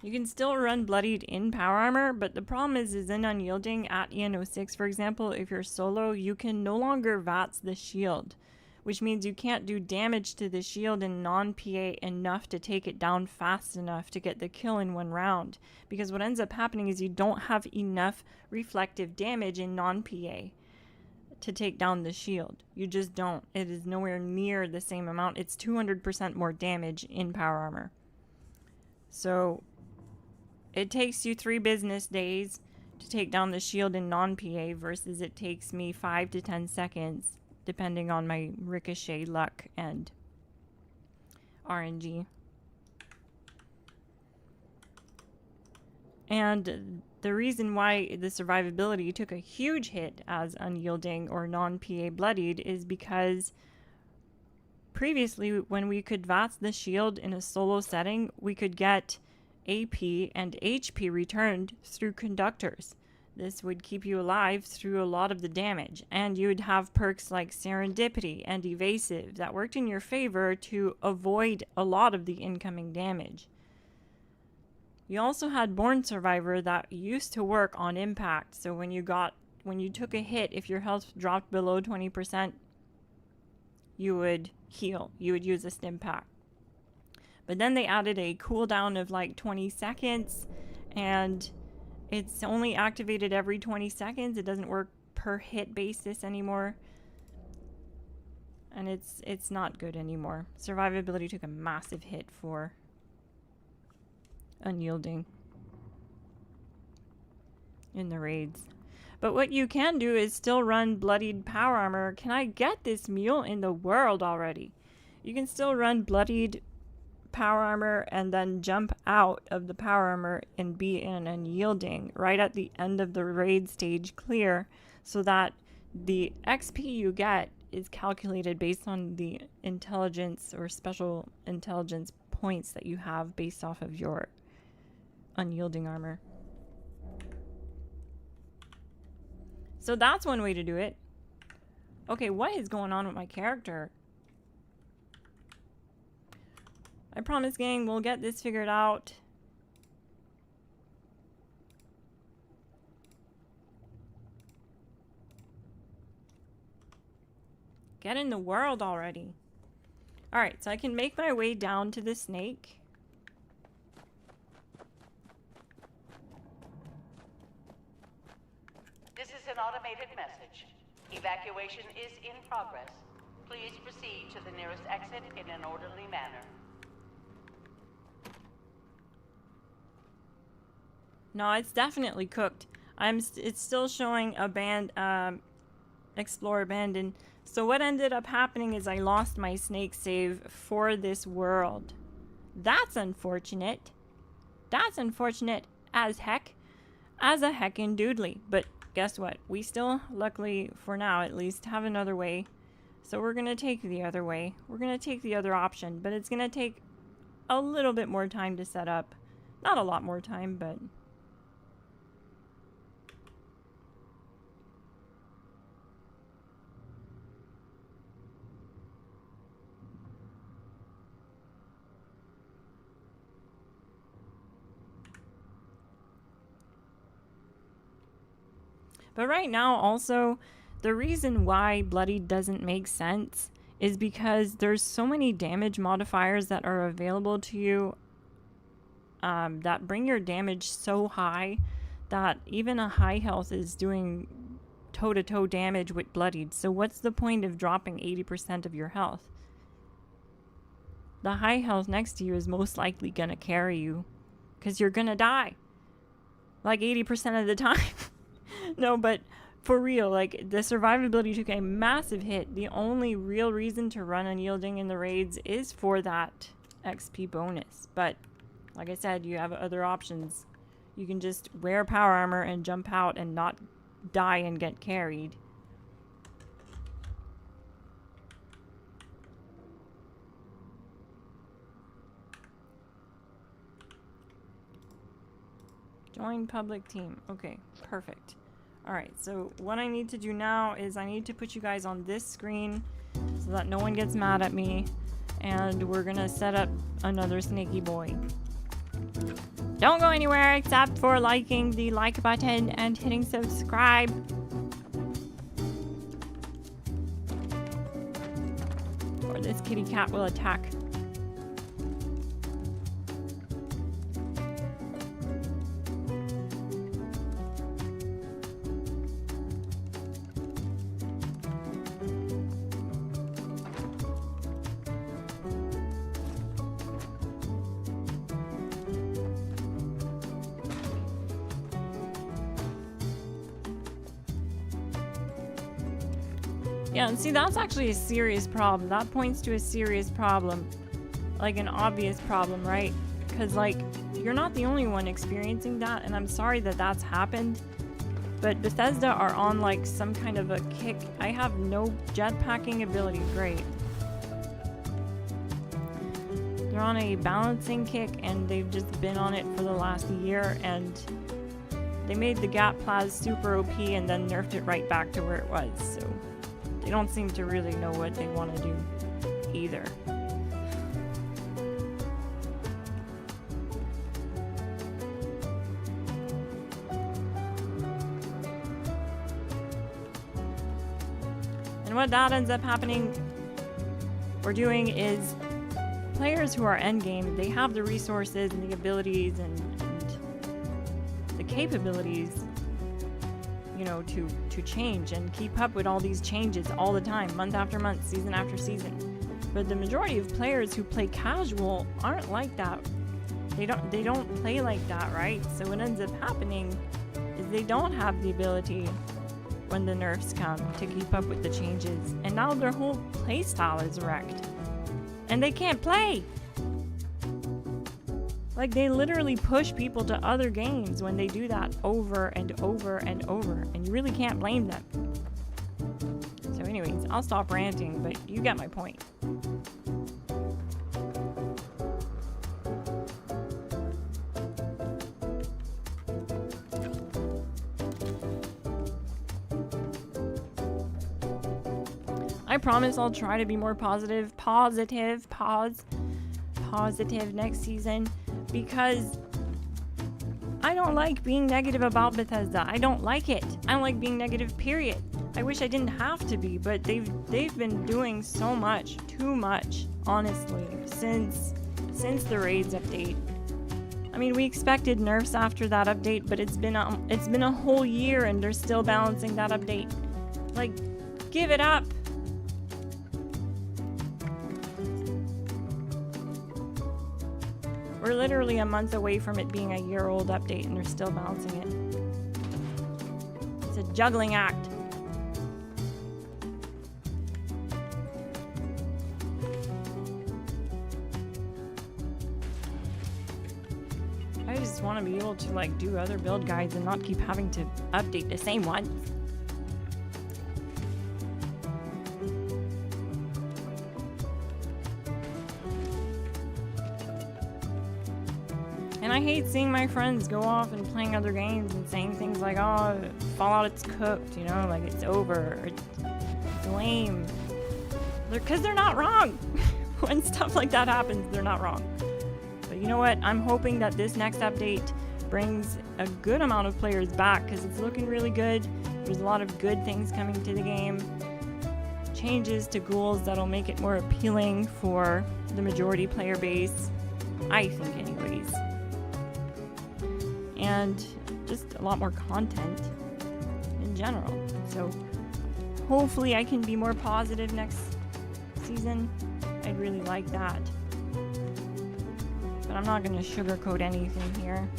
You can still run bloodied in power armor, but the problem is in unyielding at EN06, for example, if you're solo, you can no longer VATS the shield, which means you can't do damage to the shield in non-PA enough to take it down fast enough to get the kill in one round. Because what ends up happening is you don't have enough reflective damage in non-PA to take down the shield. You just don't. It is nowhere near the same amount. It's 200% more damage in power armor. So it takes you 3 business days to take down the shield in non-PA versus it takes me 5 to 10 seconds, depending on my ricochet luck and RNG. And the reason why the survivability took a huge hit as unyielding or non-PA bloodied is because previously when we could VATS the shield in a solo setting, we could get AP and HP returned through conductors. This would keep you alive through a lot of the damage, and you would have perks like serendipity and evasive that worked in your favor to avoid a lot of the incoming damage. You also had Born Survivor that used to work on impact, so when you took a hit, if your health dropped below 20%, you would heal. You would use a stim pack. But then they added a cooldown of like 20 seconds, and it's only activated every 20 seconds. It doesn't work per hit basis anymore. And it's not good anymore. Survivability took a massive hit for unyielding in the raids. But what you can do is still run bloodied power armor. Can I get this mule in the world already? You can still run bloodied power armor and then jump out of the power armor and be in unyielding right at the end of the raid stage clear, so that the XP you get is calculated based on the intelligence or special intelligence points that you have based off of your unyielding armor. So that's one way to do it. Okay, what is going on with my character? I promise, gang, we'll get this figured out. Get in the world already. Alright, so I can make my way down to the snake. This is an automated message. Evacuation is in progress. Please proceed to the nearest exit in an orderly manner. No, it's definitely cooked. It's still showing explore abandoned. So what ended up happening is I lost my snake save for this world. That's unfortunate. That's unfortunate as heck. As a heckin' doodly. But guess what? We still, luckily for now at least, have another way. So we're gonna take the other way. We're gonna take the other option, but it's gonna take a little bit more time to set up. Not a lot more time, but right now, also, the reason why Bloodied doesn't make sense is because there's so many damage modifiers that are available to you that bring your damage so high that even a high health is doing toe-to-toe damage with Bloodied. So what's the point of dropping 80% of your health? The high health next to you is most likely gonna carry you, because you're gonna die like 80% of the time. No, but for real, like, the survivability took a massive hit. The only real reason to run unyielding in the raids is for that XP bonus. But, like I said, you have other options. You can just wear power armor and jump out and not die and get carried. Join public team. Okay, perfect. Alright, so what I need to do now is I need to put you guys on this screen so that no one gets mad at me. And we're gonna set up another snaky boy. Don't go anywhere except for liking the like button and hitting subscribe. Or this kitty cat will attack. Yeah, and see, that's actually a serious problem. That points to a serious problem. Like, an obvious problem, right? Because, like, you're not the only one experiencing that, and I'm sorry that that's happened. But Bethesda are on, like, some kind of a kick. I have no jetpacking ability. Great. They're on a balancing kick, and they've just been on it for the last year, and they made the Gap Plaz super OP and then nerfed it right back to where it was, so... They don't seem to really know what they want to do either. And what that ends up happening or doing is players who are endgame, they have the resources and the abilities and the capabilities, you know, to change and keep up with all these changes all the time, month after month, season after season. But the majority of players who play casual aren't like that. They don't play like that, right? So what ends up happening is they don't have the ability when the nerfs come to keep up with the changes, and now their whole play style is wrecked and they can't play. Like, they literally push people to other games when they do that over and over and over, and you really can't blame them. So anyways, I'll stop ranting, but you get my point. I promise I'll try to be more positive next season, because I don't like being negative about Bethesda. I don't like it. I don't like being negative, period. I wish I didn't have to be, but they've been doing so much, too much, honestly, since the raids update. I mean, we expected nerfs after that update, but it's been a whole year and they're still balancing that update. Like, give it up. We're literally a month away from it being a year-old update and they're still balancing it. It's a juggling act. I just want to be able to, like, do other build guides and not keep having to update the same one. And I hate seeing my friends go off and playing other games and saying things like, oh, Fallout, it's cooked, you know, like it's over, or it's lame. Because they're not wrong. When stuff like that happens, they're not wrong. But you know what? I'm hoping that this next update brings a good amount of players back, because it's looking really good. There's a lot of good things coming to the game. Changes to ghouls that'll make it more appealing for the majority player base. I think anyways. And just a lot more content in general. So hopefully I can be more positive next season. I'd really like that. But I'm not going to sugarcoat anything here.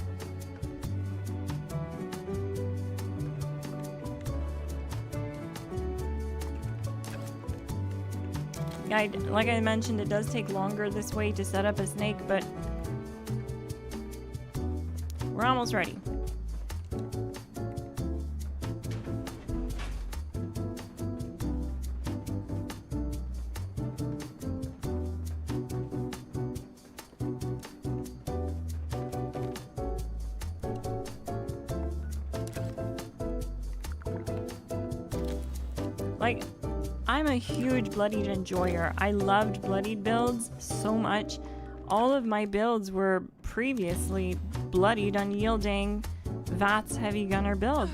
like I mentioned, it does take longer this way to set up a snake, but we're almost ready. Like, I'm a huge bloodied enjoyer. I loved bloodied builds so much. All of my builds were previously bloodied, unyielding VATS heavy gunner builds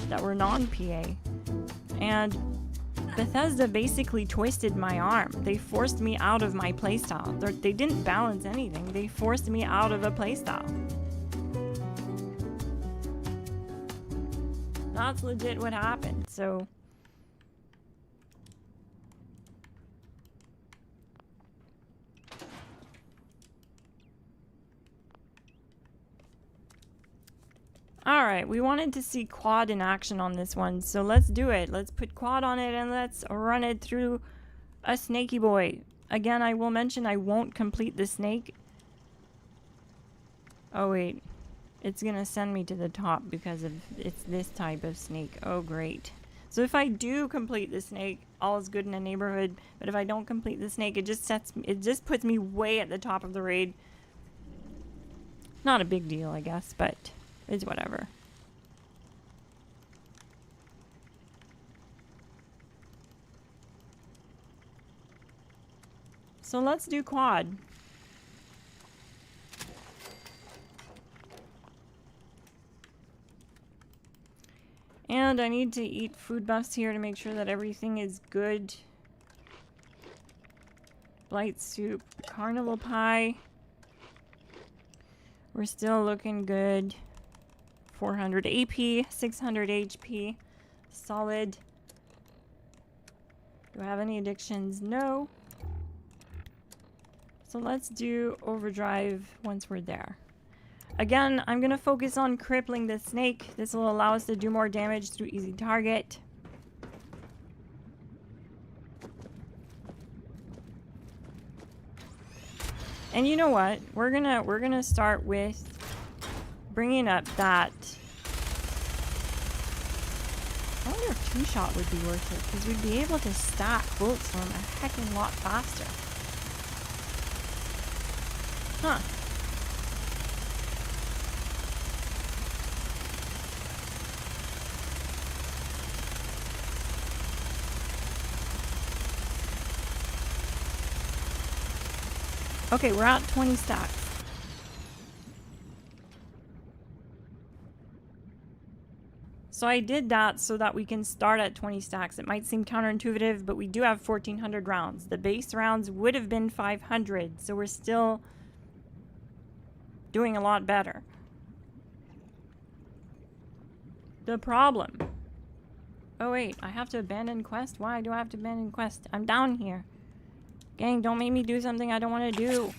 that were non-PA. And Bethesda basically twisted my arm. They forced me out of my playstyle. They didn't balance anything. They forced me out of a playstyle. That's legit what happened. Alright, we wanted to see quad in action on this one, so let's do it. Let's put quad on it and let's run it through a snaky boy. Again, I will mention I won't complete the snake. Oh wait, it's gonna send me to the top because of it's this type of snake. Oh great. So if I do complete the snake, all is good in a neighborhood, but if I don't complete the snake, it just puts me way at the top of the raid. Not a big deal, I guess, but it's whatever. So let's do quad. And I need to eat food buffs here to make sure that everything is good. Blight soup, carnival pie. We're still looking good. 400 AP, 600 HP, solid. Do I have any addictions? No. So let's do overdrive once we're there. Again, I'm gonna focus on crippling the snake. This will allow us to do more damage through easy target. And you know what? We're gonna start with bringing up that. I wonder if two-shot would be worth it, because we'd be able to stack bullets from a heckin' lot faster. Huh. Okay, we're at 20 stacks. So I did that so that we can start at 20 stacks. It might seem counterintuitive, but we do have 1,400 rounds. The base rounds would have been 500, so we're still doing a lot better. The problem. Oh wait, I have to abandon quest? Why do I have to abandon quest? I'm down here. Gang, don't make me do something I don't want to do.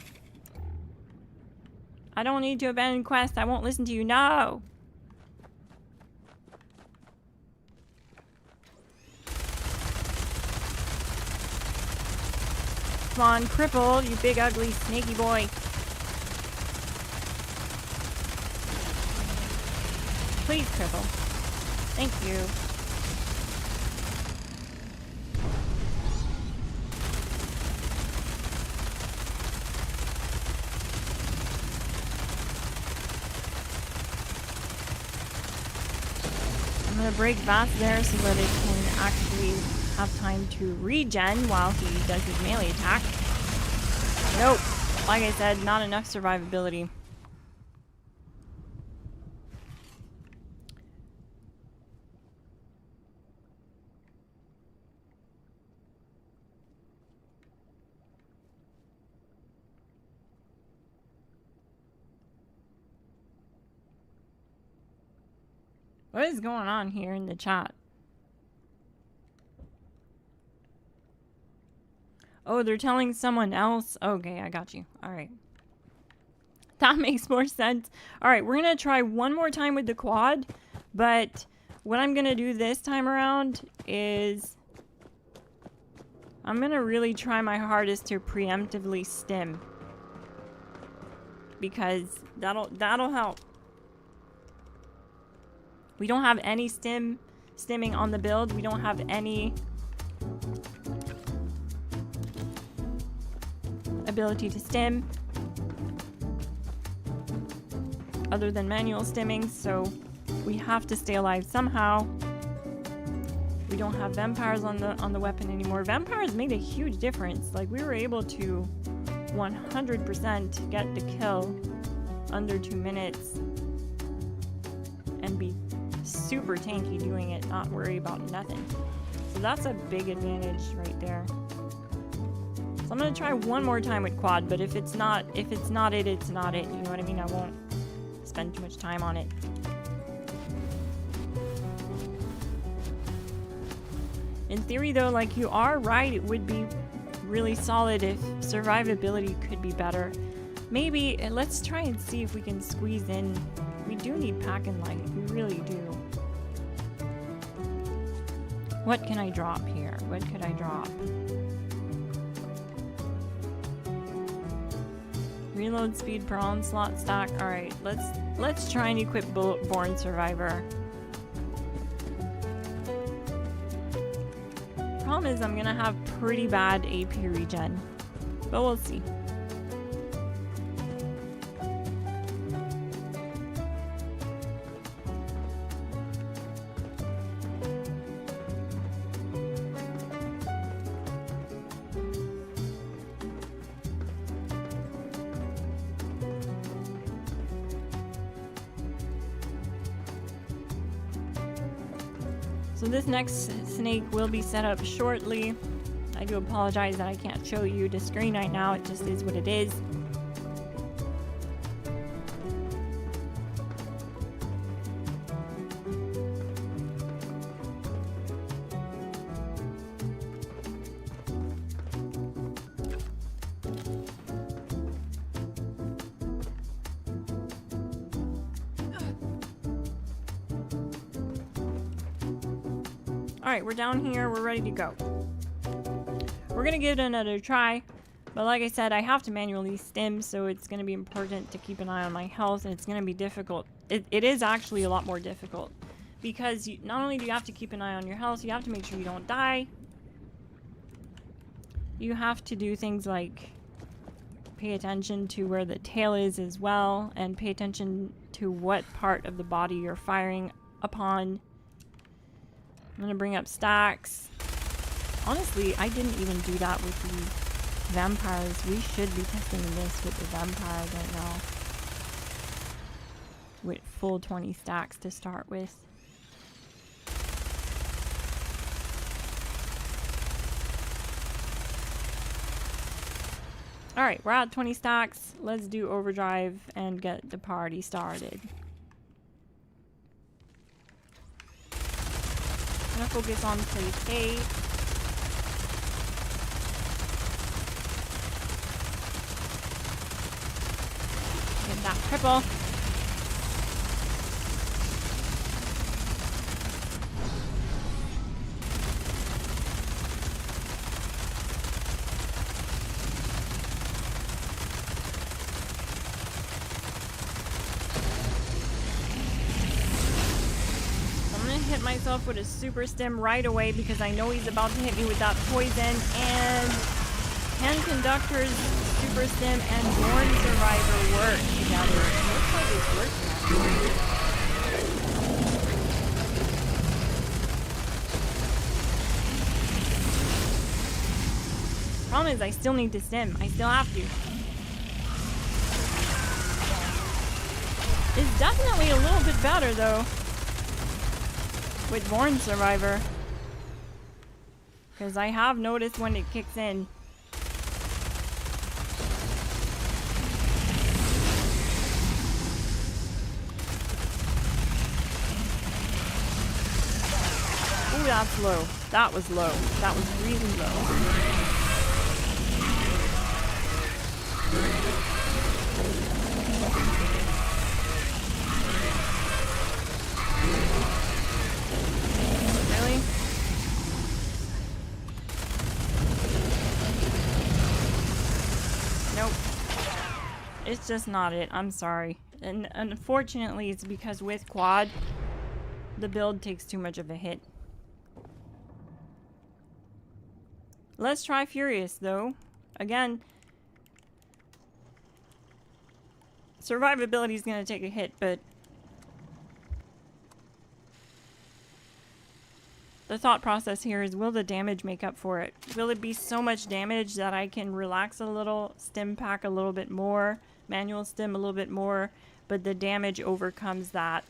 I don't need to abandon quest. I won't listen to you. No! Come on, cripple, you big ugly snaky boy. Please, cripple. Thank you. I'm gonna break VATS there so that it can actually have time to regen while he does his melee attack. Nope. Like I said, not enough survivability. What is going on here in the chat? Oh, they're telling someone else? Okay, I got you. Alright. That makes more sense. Alright, we're going to try one more time with the quad. But what I'm going to do this time around is I'm gonna really try my hardest to preemptively stim. Because that'll help. We don't have any stimming on the build. We don't have any ability to stim other than manual stimming, so we have to stay alive somehow. We don't have vampires on the weapon anymore. Vampires made a huge difference. Like, we were able to 100% get the kill under 2 minutes and be super tanky doing it, not worry about nothing. So that's a big advantage right there. So I'm gonna try one more time with quad, but if it's not it, it's not it. You know what I mean? I won't spend too much time on it. In theory though, like, you are right, it would be really solid if survivability could be better. Maybe, let's try and see if we can squeeze in. We do need pack and light, we really do. What can I drop here? What could I drop? Reload speed per onslaught stack. Alright, let's try and equip Bullet-Borne Survivor. Problem is I'm gonna have pretty bad AP regen, but we'll see. So this next snake will be set up shortly. I do apologize that I can't show you the screen right now. It just is what it is. Alright, we're down here, we're ready to go. We're gonna give it another try, but like I said, I have to manually stim, so it's gonna be important to keep an eye on my health, and it's gonna be difficult. It is actually a lot more difficult, because not only do you have to keep an eye on your health, you have to make sure you don't die. You have to do things like pay attention to where the tail is as well, and pay attention to what part of the body you're firing upon. I'm gonna bring up stacks. Honestly, I didn't even do that with the vampires. We should be testing this with the vampires right now. With full 20 stacks to start with. Alright, we're at 20 stacks. Let's do overdrive and get the party started. I'm gonna focus on place A. Get that triple. Hit myself with a super stim right away because I know he's about to hit me with that poison, and can Conductor's super stim and Born Survivor work together? It looks like it's working. Problem is I still need to stim. I still have to. It's definitely a little bit better though with Born Survivor, because I have noticed when it kicks in. Ooh, that's low. That was low. That was really low. It's just not it. I'm sorry. And unfortunately, it's because with quad, the build takes too much of a hit. Let's try Furious, though. Again, survivability is going to take a hit, but the thought process here is, will the damage make up for it? Will it be so much damage that I can relax a little, stim pack a little bit more, manual stim a little bit more, but the damage overcomes that?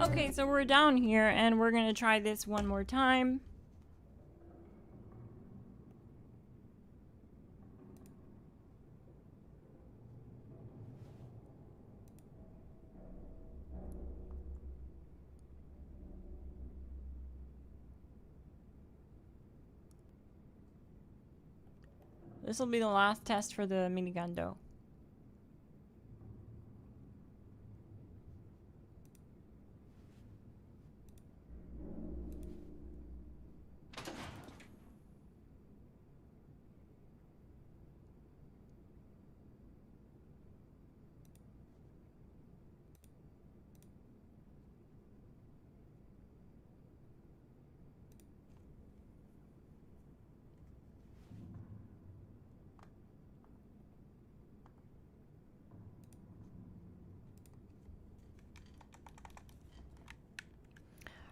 Okay, so we're down here and we're gonna try this one more time. This will be the last test for the minigun though.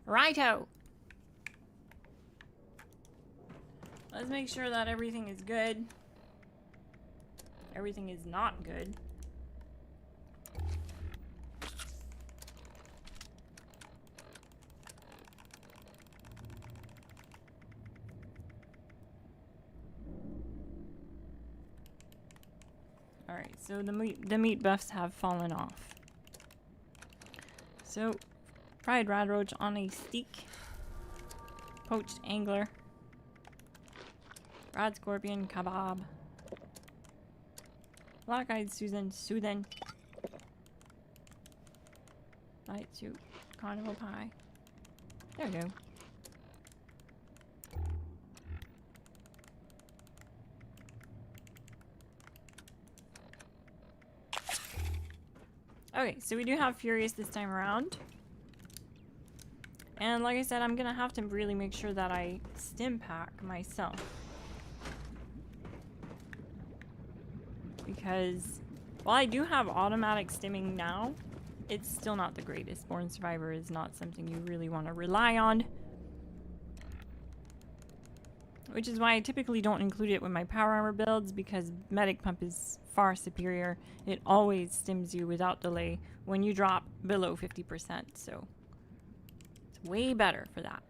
Righto. Let's make sure that everything is good. Everything is not good. Alright, so the meat buffs have fallen off. So, fried rad roach on a steak. Poached angler. Rad scorpion kebab. Black-eyed Susan. Light soup. Carnival pie. There we go. Okay, so we do have Furious this time around. And like I said, I'm gonna have to really make sure that I stim pack myself. Because while I do have automatic stimming now, it's still not the greatest. Born Survivor is not something you really want to rely on. which is why I typically don't include it with my power armor builds, because medic pump is far superior. It always stims you without delay when you drop below 50%, so it's way better for that.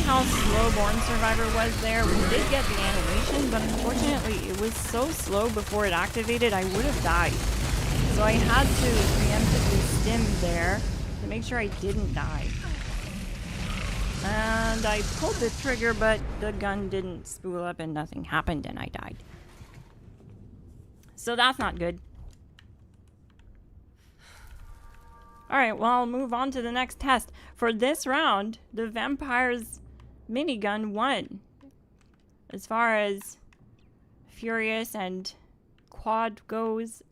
How slow Born Survivor was there. We did get the animation, but unfortunately it was so slow before it activated I would have died. So I had to preemptively stim there to make sure I didn't die. And I pulled the trigger, but the gun didn't spool up and nothing happened and I died. So that's not good. Alright, well, I'll move on to the next test. For this round, the Vampire's minigun won. As far as Furious and Quad goes,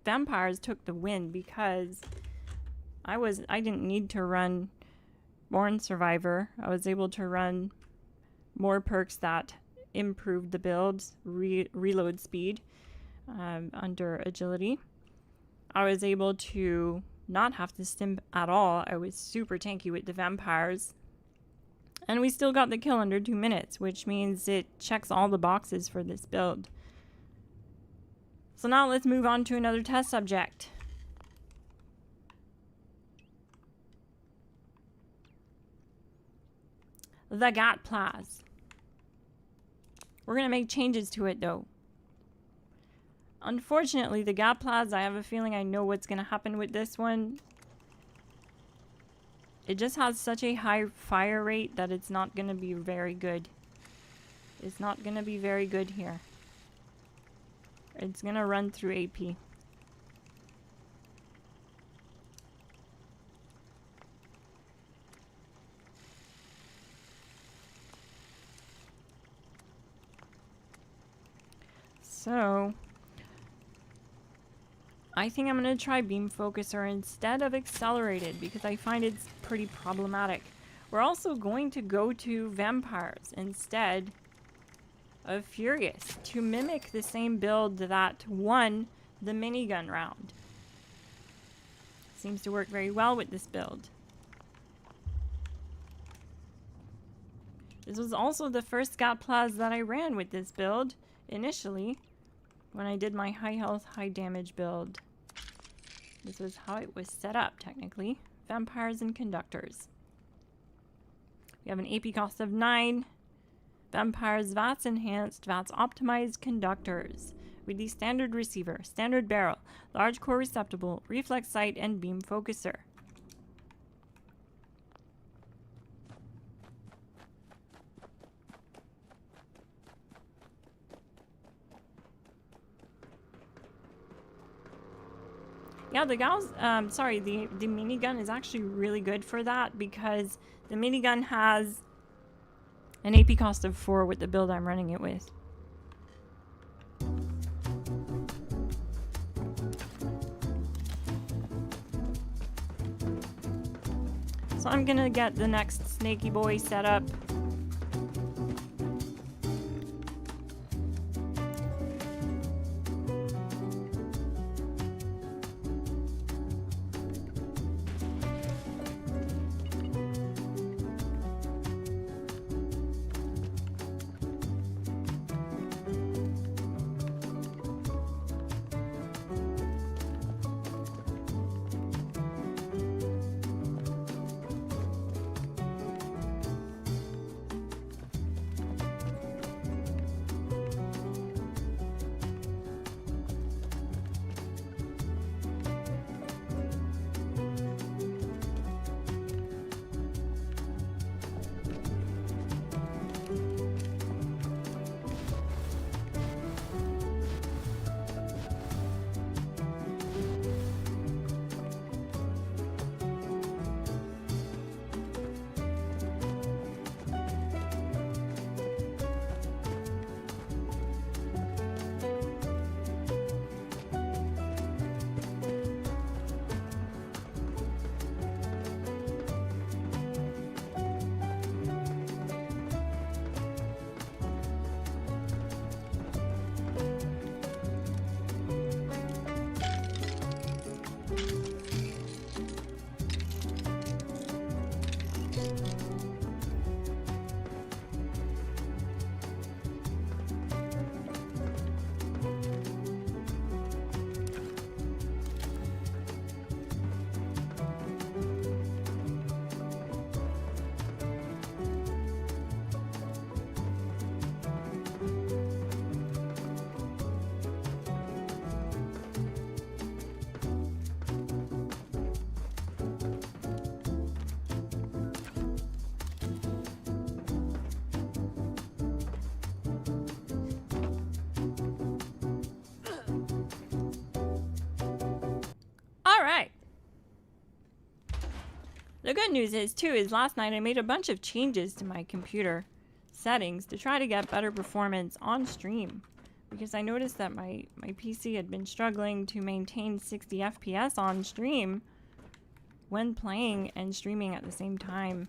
Vampires took the win because I didn't need to run Born Survivor. I was able to run more perks that improved the build's reload speed under agility. I was able to not have to stim at all. I was super tanky with the Vampires. And we still got the kill under 2 minutes, which means it checks all the boxes for this build. So now let's move on to another test subject. The GATPLAS. We're going to make changes to it though. Unfortunately, the GATPLAS, I have a feeling I know what's going to happen with this one. It just has such a high fire rate that it's not going to be very good. It's not going to be very good here. It's going to run through AP. So I think I'm going to try Beam Focuser instead of Accelerated because I find it's pretty problematic. We're also going to go to Vampires instead of Furious to mimic the same build that won the minigun round. Seems to work very well with this build. This was also the first GATPLAS that I ran with this build initially when I did my high health, high damage build. This was how it was set up, technically. Vampires and Conductors. We have an AP cost of 9. Vampires VATS enhanced, VATS optimized Conductors. With the standard receiver, standard barrel, large core receptacle, reflex sight, and beam focuser. Yeah, the Gauss, the minigun is actually really good for that because the minigun has an AP cost of 4 with the build I'm running it with. So I'm gonna get the next snaky boy set up. Alright. The good news is, too, is last night I made a bunch of changes to my computer settings to try to get better performance on stream. Because I noticed that my PC had been struggling to maintain 60 FPS on stream when playing and streaming at the same time.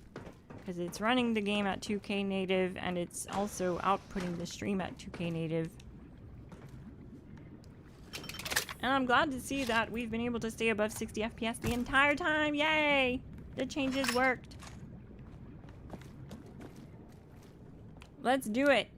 Because it's running the game at 2K native and it's also outputting the stream at 2K native. And I'm glad to see that we've been able to stay above 60 FPS the entire time. Yay! The changes worked. Let's do it.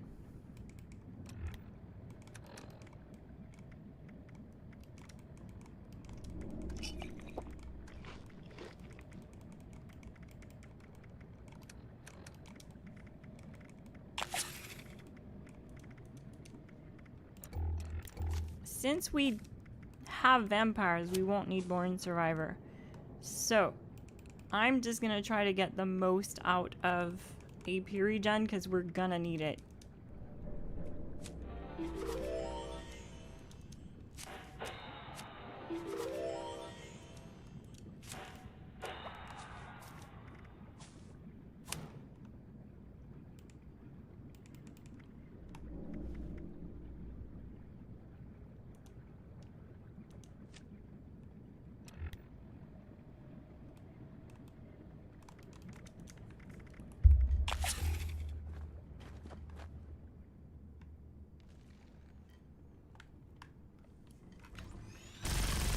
Since we have vampires, we won't need Born Survivor. So, I'm just gonna try to get the most out of AP regen because we're gonna need it.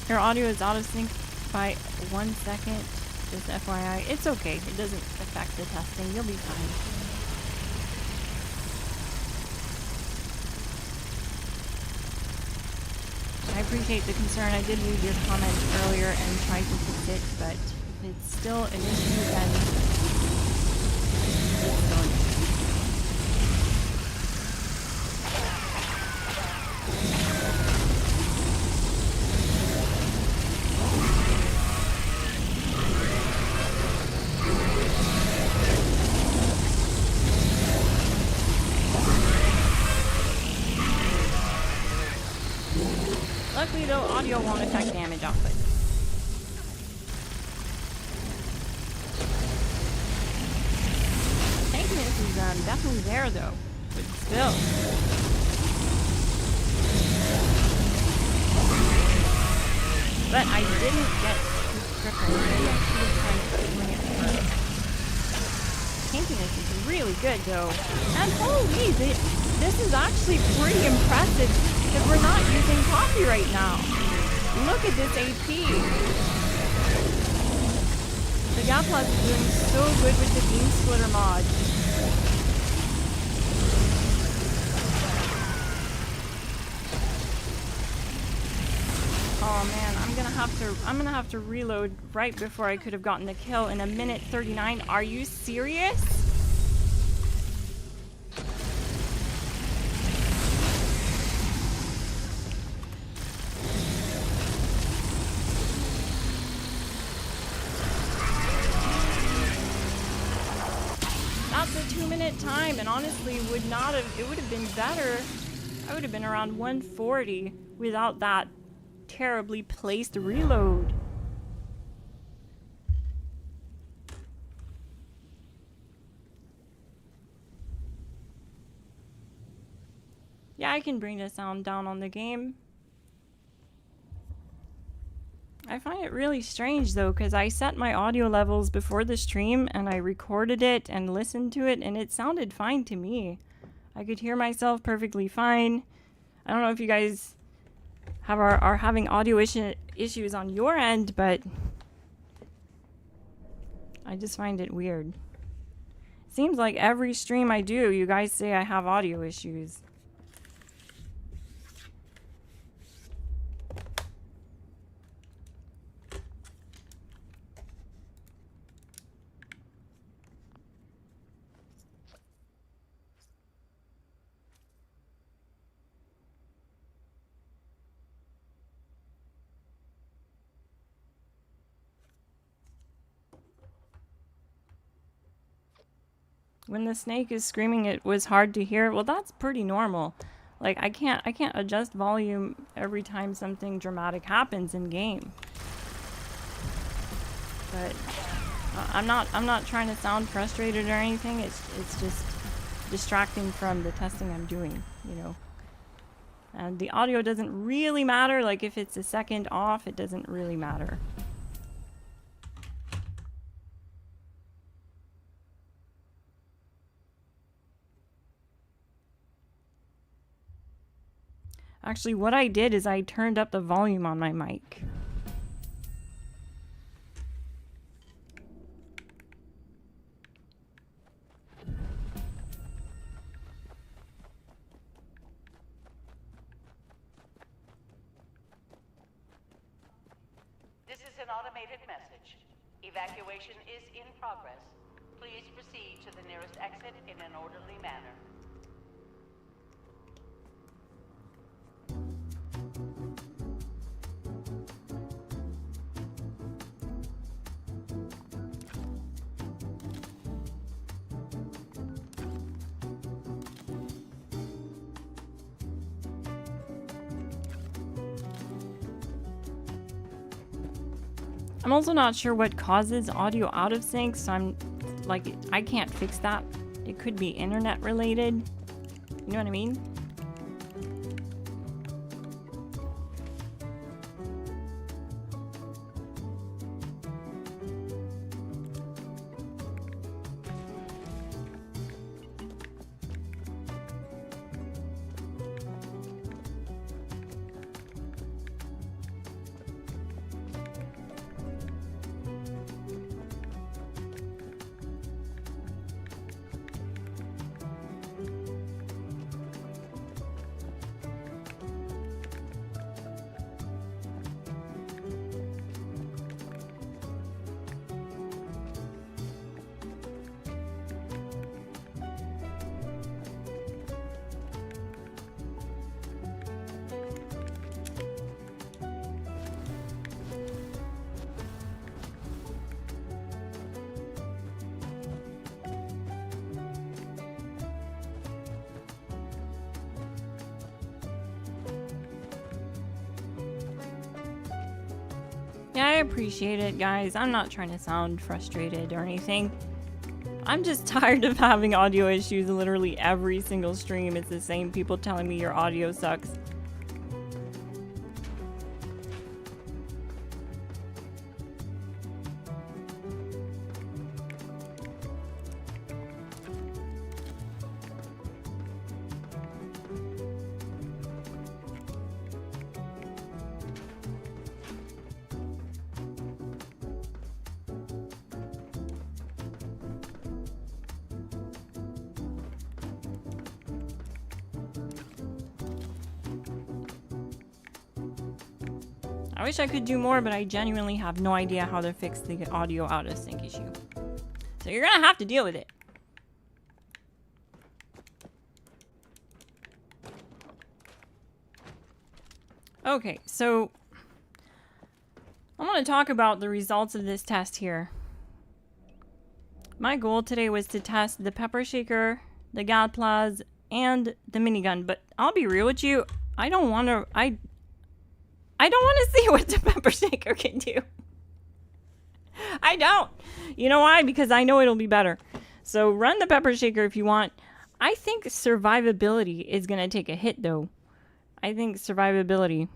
Your audio is out of sync by 1 second. Just FYI. It's okay. It doesn't affect the testing. You'll be fine. I appreciate the concern. I did read your comment earlier and tried to fix it, but if it's still an issue, then it's still an issue. Luckily though, audio won't affect damage output. Tankiness is definitely there though, but still. But I didn't get too crippled. Maybe I should have tried crippling it first. Tankiness is really good though. And holy, this is actually pretty impressive. Because we're not using coffee right now. Look at this AP. The Gap Plus is doing so good with the Beam Splitter mod. Oh man, I'm gonna have to reload right before I could have gotten the kill in 1:39. Are you serious? That's a 2-minute time, and honestly it would have been better. I would have been around 140 without that terribly placed reload. Yeah, I can bring the sound down on the game. I find it really strange though, because I set my audio levels before the stream and I recorded it and listened to it and it sounded fine to me. I could hear myself perfectly fine. I don't know if you guys are having audio issues on your end, but I just find it weird. Seems like every stream I do, you guys say I have audio issues. When the snake is screaming, it was hard to hear. Well, that's pretty normal. Like I can't adjust volume every time something dramatic happens in game. But I'm not trying to sound frustrated or anything. It's just distracting from the testing I'm doing, you know. And the audio doesn't really matter. Like if it's a second off, it doesn't really matter. Actually, what I did is I turned up the volume on my mic. This is an automated message. Evacuation is in progress. Please proceed to the nearest exit in an orderly manner. I'm also not sure what causes audio out of sync, so I'm like, I can't fix that. It could be internet related. You know what I mean? Yeah, I appreciate it, guys. I'm not trying to sound frustrated or anything. I'm just tired of having audio issues literally every single stream. It's the same people telling me your audio sucks. I wish I could do more, but I genuinely have no idea how to fix the audio out of sync issue. So you're gonna have to deal with it. Okay, so I want to talk about the results of this test here. My goal today was to test the pepper shaker, the Gatlas, and the minigun, but I'll be real with you, I don't want to see what the pepper shaker can do. I don't. You know why? Because I know it'll be better. So run the pepper shaker if you want. I think survivability is going to take a hit, though. I think survivability.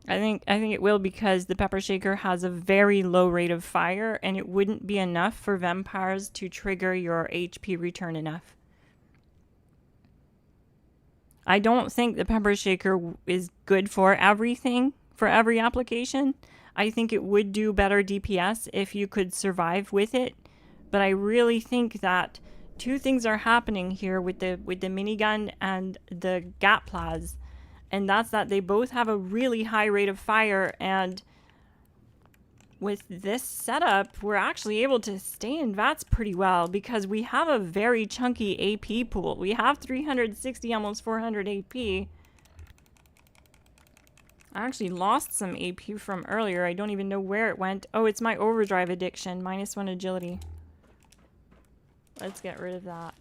I think it will, because the pepper shaker has a very low rate of fire, and it wouldn't be enough for vampires to trigger your HP return enough. I don't think the pepper shaker is good for everything, for every application. I think it would do better DPS if you could survive with it. But I really think that two things are happening here with the minigun and the gatplas. And that's that they both have a really high rate of fire, and with this setup, we're actually able to stay in VATS pretty well because we have a very chunky AP pool. We have 360, almost 400 AP. I actually lost some AP from earlier. I don't even know where it went. Oh, it's my overdrive addiction. -1 agility. Let's get rid of that.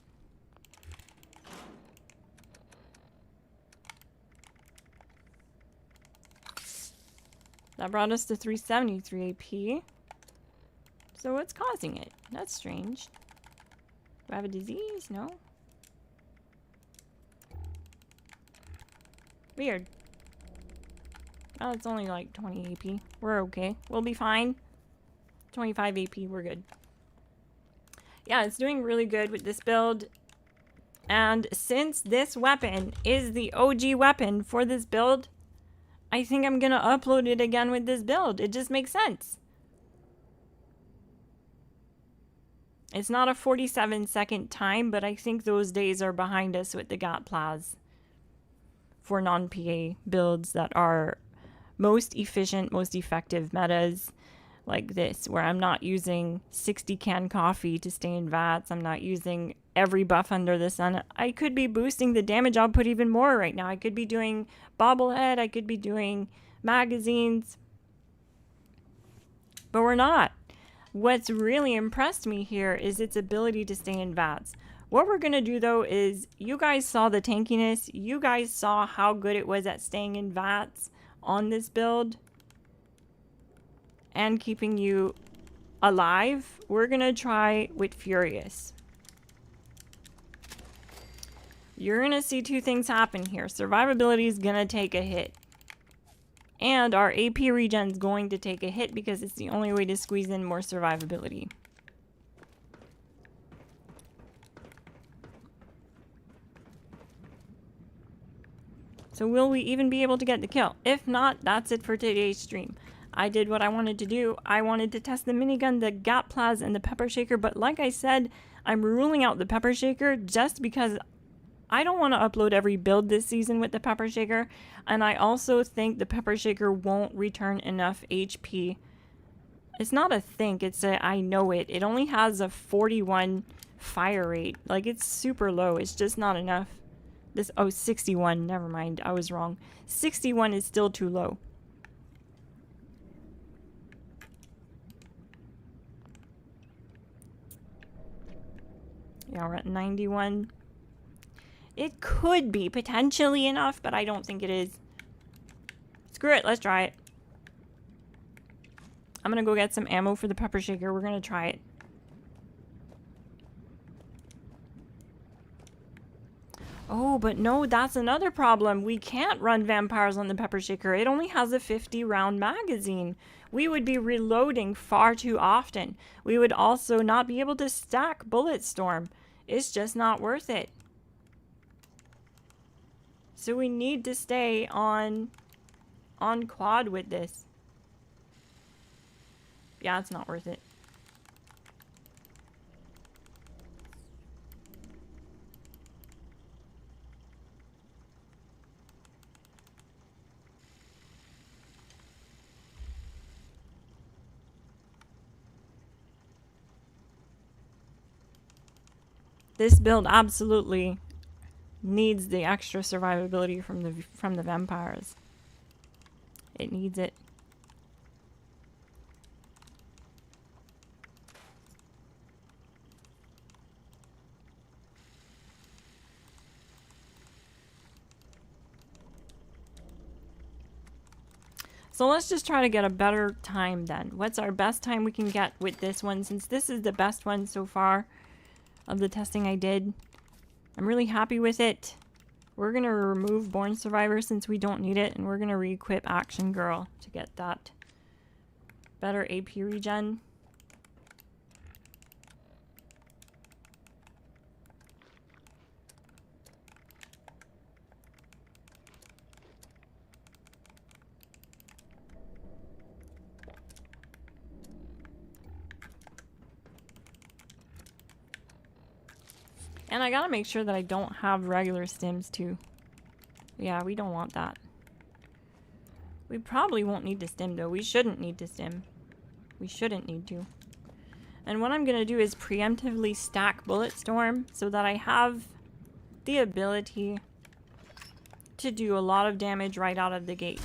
That brought us to 373 AP. So what's causing it? That's strange. Do I have a disease? No. Weird. Oh, it's only like 20 AP. We're okay. We'll be fine. 25 AP, we're good. Yeah, it's doing really good with this build. And since this weapon is the OG weapon for this build, I think I'm gonna upload it again with this build. It just makes sense. It's not a 47-second time, but I think those days are behind us with the gatplas for non-PA builds that are most efficient, most effective metas like this, where I'm not using 60 can coffee to stay in VATS. I'm not using every buff under the sun. I could be boosting the damage output even more right now. I could be doing bobblehead. I could be doing magazines. But we're not. What's really impressed me here is its ability to stay in VATS. What we're going to do, though, is you guys saw the tankiness. You guys saw how good it was at staying in VATS on this build and keeping you alive. We're going to try with Furious. You're going to see two things happen here. Survivability is going to take a hit. And our AP regen is going to take a hit because it's the only way to squeeze in more survivability. So will we even be able to get the kill? If not, that's it for today's stream. I did what I wanted to do. I wanted to test the minigun, the gatplas, and the pepper shaker. But like I said, I'm ruling out the pepper shaker just because I don't want to upload every build this season with the pepper shaker. And I also think the pepper shaker won't return enough HP. It's not a think, it's a I know it. It only has a 41 fire rate. Like, it's super low. It's just not enough. This, oh, 61. Never mind. I was wrong. 61 is still too low. Yeah, we're at 91. It could be potentially enough, but I don't think it is. Screw it, let's try it. I'm gonna go get some ammo for the pepper shaker. We're gonna try it. Oh, but no, that's another problem. We can't run vampires on the pepper shaker. It only has a 50-round magazine. We would be reloading far too often. We would also not be able to stack bullet storm. It's just not worth it. So we need to stay on quad with this. Yeah, it's not worth it. This build absolutely needs the extra survivability from the vampires. It needs it. So let's just try to get a better time then. What's our best time we can get with this one, since this is the best one so far of the testing I did. I'm really happy with it. We're going to remove Born Survivor since we don't need it, and we're going to re-equip Action Girl to get that better AP regen. And I gotta make sure that I don't have regular stims too. Yeah, we don't want that. We probably won't need to stim though. We shouldn't need to stim. We shouldn't need to. And what I'm gonna do is preemptively stack Bullet Storm so that I have the ability to do a lot of damage right out of the gate.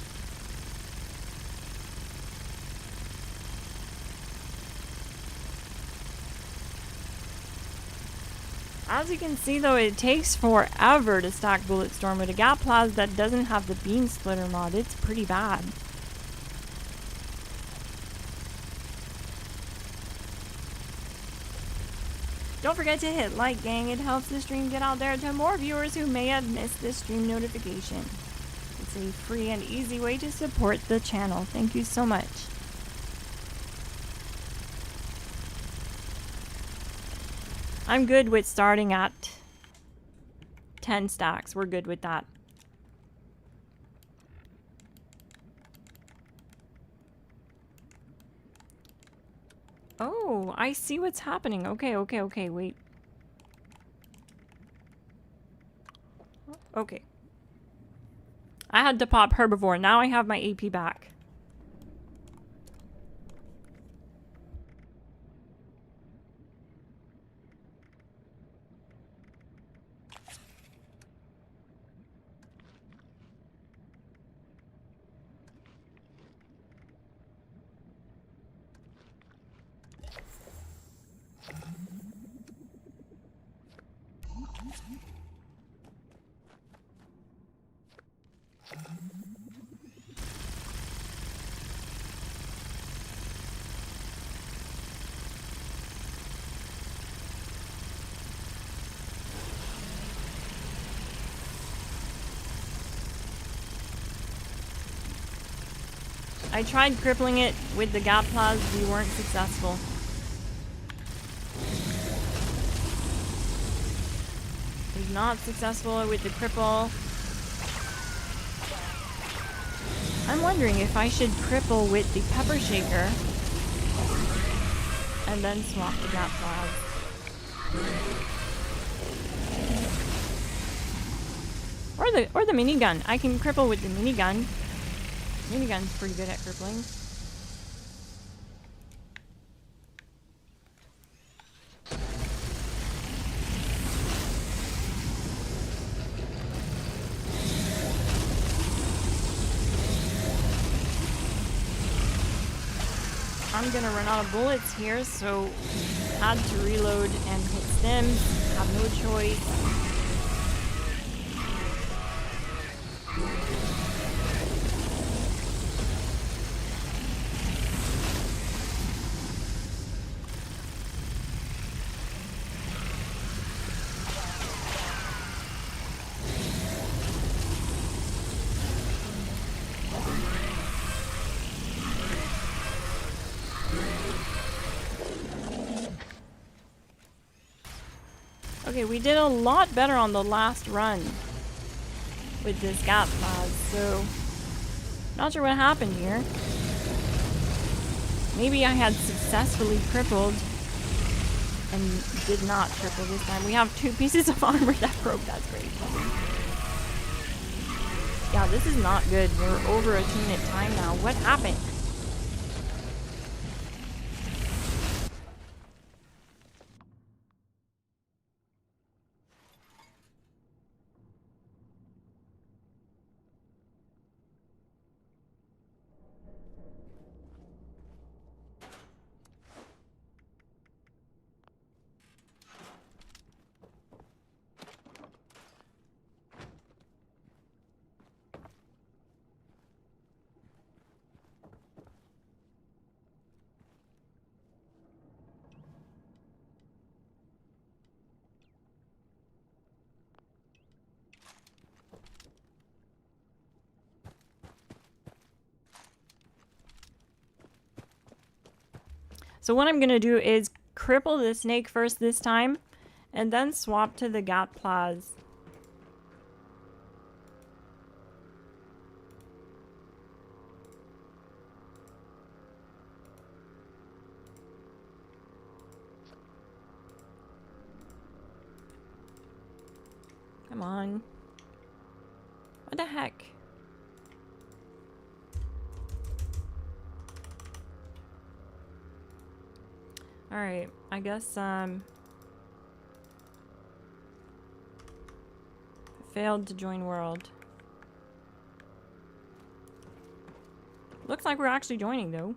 As you can see though, it takes forever to stack Bullet Storm with a Gap Plas that doesn't have the Beam Splitter mod. It's pretty bad. Don't forget to hit like, gang. It helps the stream get out there to more viewers who may have missed the stream notification. It's a free and easy way to support the channel. Thank you so much. I'm good with starting at 10 stacks. We're good with that. Oh, I see what's happening. Okay, wait. Okay. I had to pop Herbivore. Now I have my AP back. I tried crippling it with the Gap Plas. We weren't successful. Was not successful with the cripple. I'm wondering if I should cripple with the Pepper Shaker and then swap the Gap Plas. Or the minigun. I can cripple with the minigun. Minigun's pretty good at crippling. I'm gonna run out of bullets here, so had to reload and hit stims. Have no choice. Okay, we did a lot better on the last run with this Gap Plas, so not sure what happened here. Maybe I had successfully crippled and did not cripple this time. We have 2 pieces of armor that broke. That's great. Yeah, this is not good. We're over a 2-minute time now. What happened? So what I'm going to do is cripple the snake first this time, and then swap to the Gap Plas. Come on. What the heck? Alright, I guess, failed to join world. Looks like we're actually joining, though.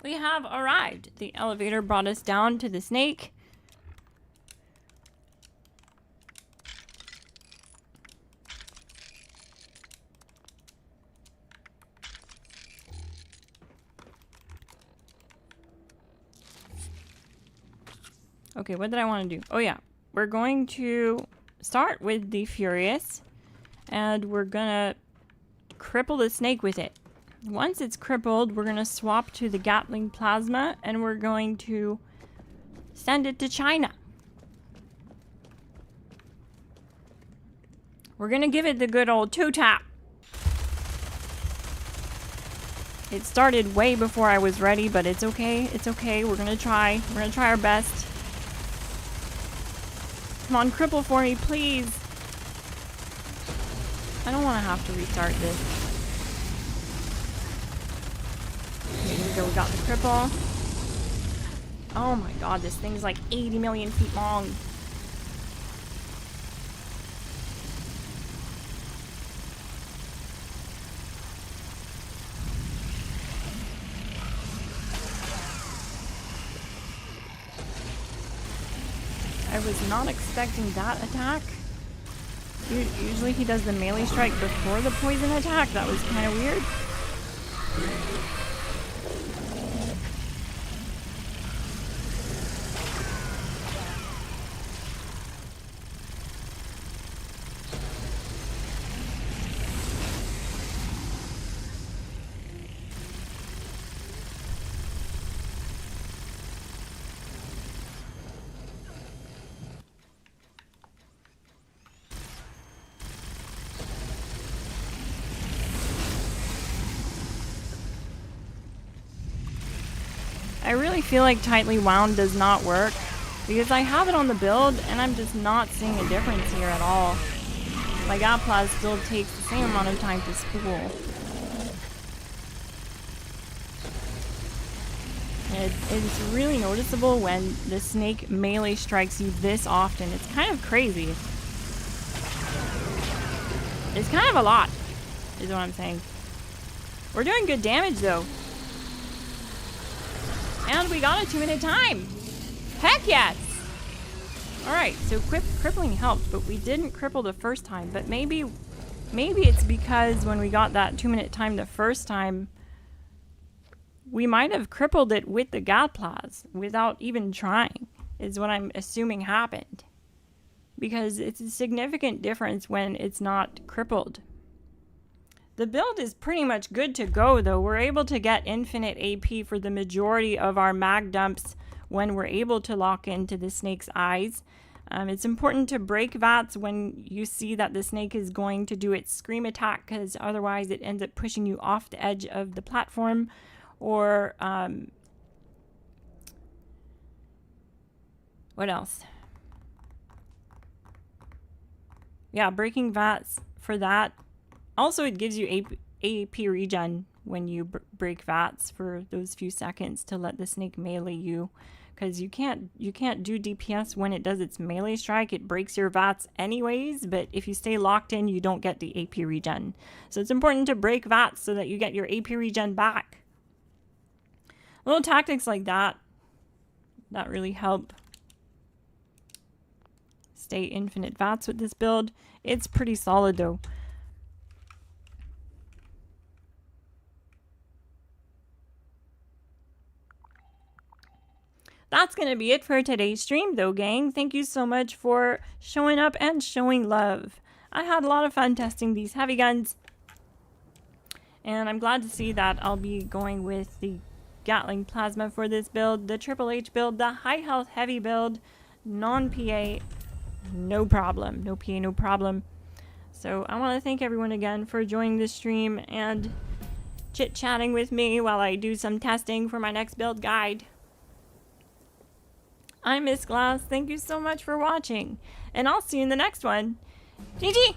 We have arrived. The elevator brought us down to the snake. Okay, what did I want to do? Oh yeah, we're going to start with the Furious, and we're gonna cripple the snake with it. Once it's crippled, we're going to swap to the Gatling Plasma, and we're going to send it to China. We're going to give it the good old two-tap. It started way before I was ready, but it's okay. It's okay. We're going to try. We're going to try our best. Come on, cripple for me, please. I don't want to have to restart this. Okay, here we go. We got the cripple. Oh my god, this thing's like 80 million feet long. I was not expecting that attack. Usually he does the melee strike before the poison attack. That was kind of weird. I really feel like tightly wound does not work because I have it on the build and I'm just not seeing a difference here at all. My Gatplas still takes the same amount of time to spool. It's really noticeable when the snake melee strikes you this often. It's kind of crazy. It's kind of a lot, is what I'm saying. We're doing good damage though. And we got a 2-minute time. Heck yes! Alright, so crippling helped, but we didn't cripple the first time. But maybe it's because when we got that 2-minute time the first time, we might have crippled it with the Gatplas without even trying, is what I'm assuming happened. Because it's a significant difference when it's not crippled. The build is pretty much good to go, though. We're able to get infinite AP for the majority of our mag dumps when we're able to lock into the snake's eyes. It's important to break VATS when you see that the snake is going to do its scream attack, because otherwise it ends up pushing you off the edge of the platform. Or, what else? Yeah, breaking VATS for that. Also, it gives you AP regen when you break VATS for those few seconds to let the snake melee you. Because you can't do DPS when it does its melee strike. It breaks your VATS anyways, but if you stay locked in, you don't get the AP regen. So it's important to break VATS so that you get your AP regen back. Little tactics like that really help. Stay infinite VATS with this build. It's pretty solid though. That's going to be it for today's stream though, gang. Thank you so much for showing up and showing love. I had a lot of fun testing these heavy guns. And I'm glad to see that I'll be going with the Gatling Plasma for this build, the Triple H build, the high health heavy build, non-PA, no problem. No PA, no problem. So I want to thank everyone again for joining this stream and chit-chatting with me while I do some testing for my next build guide. I'm Miss Glass. Thank you so much for watching, and I'll see you in the next one. GG!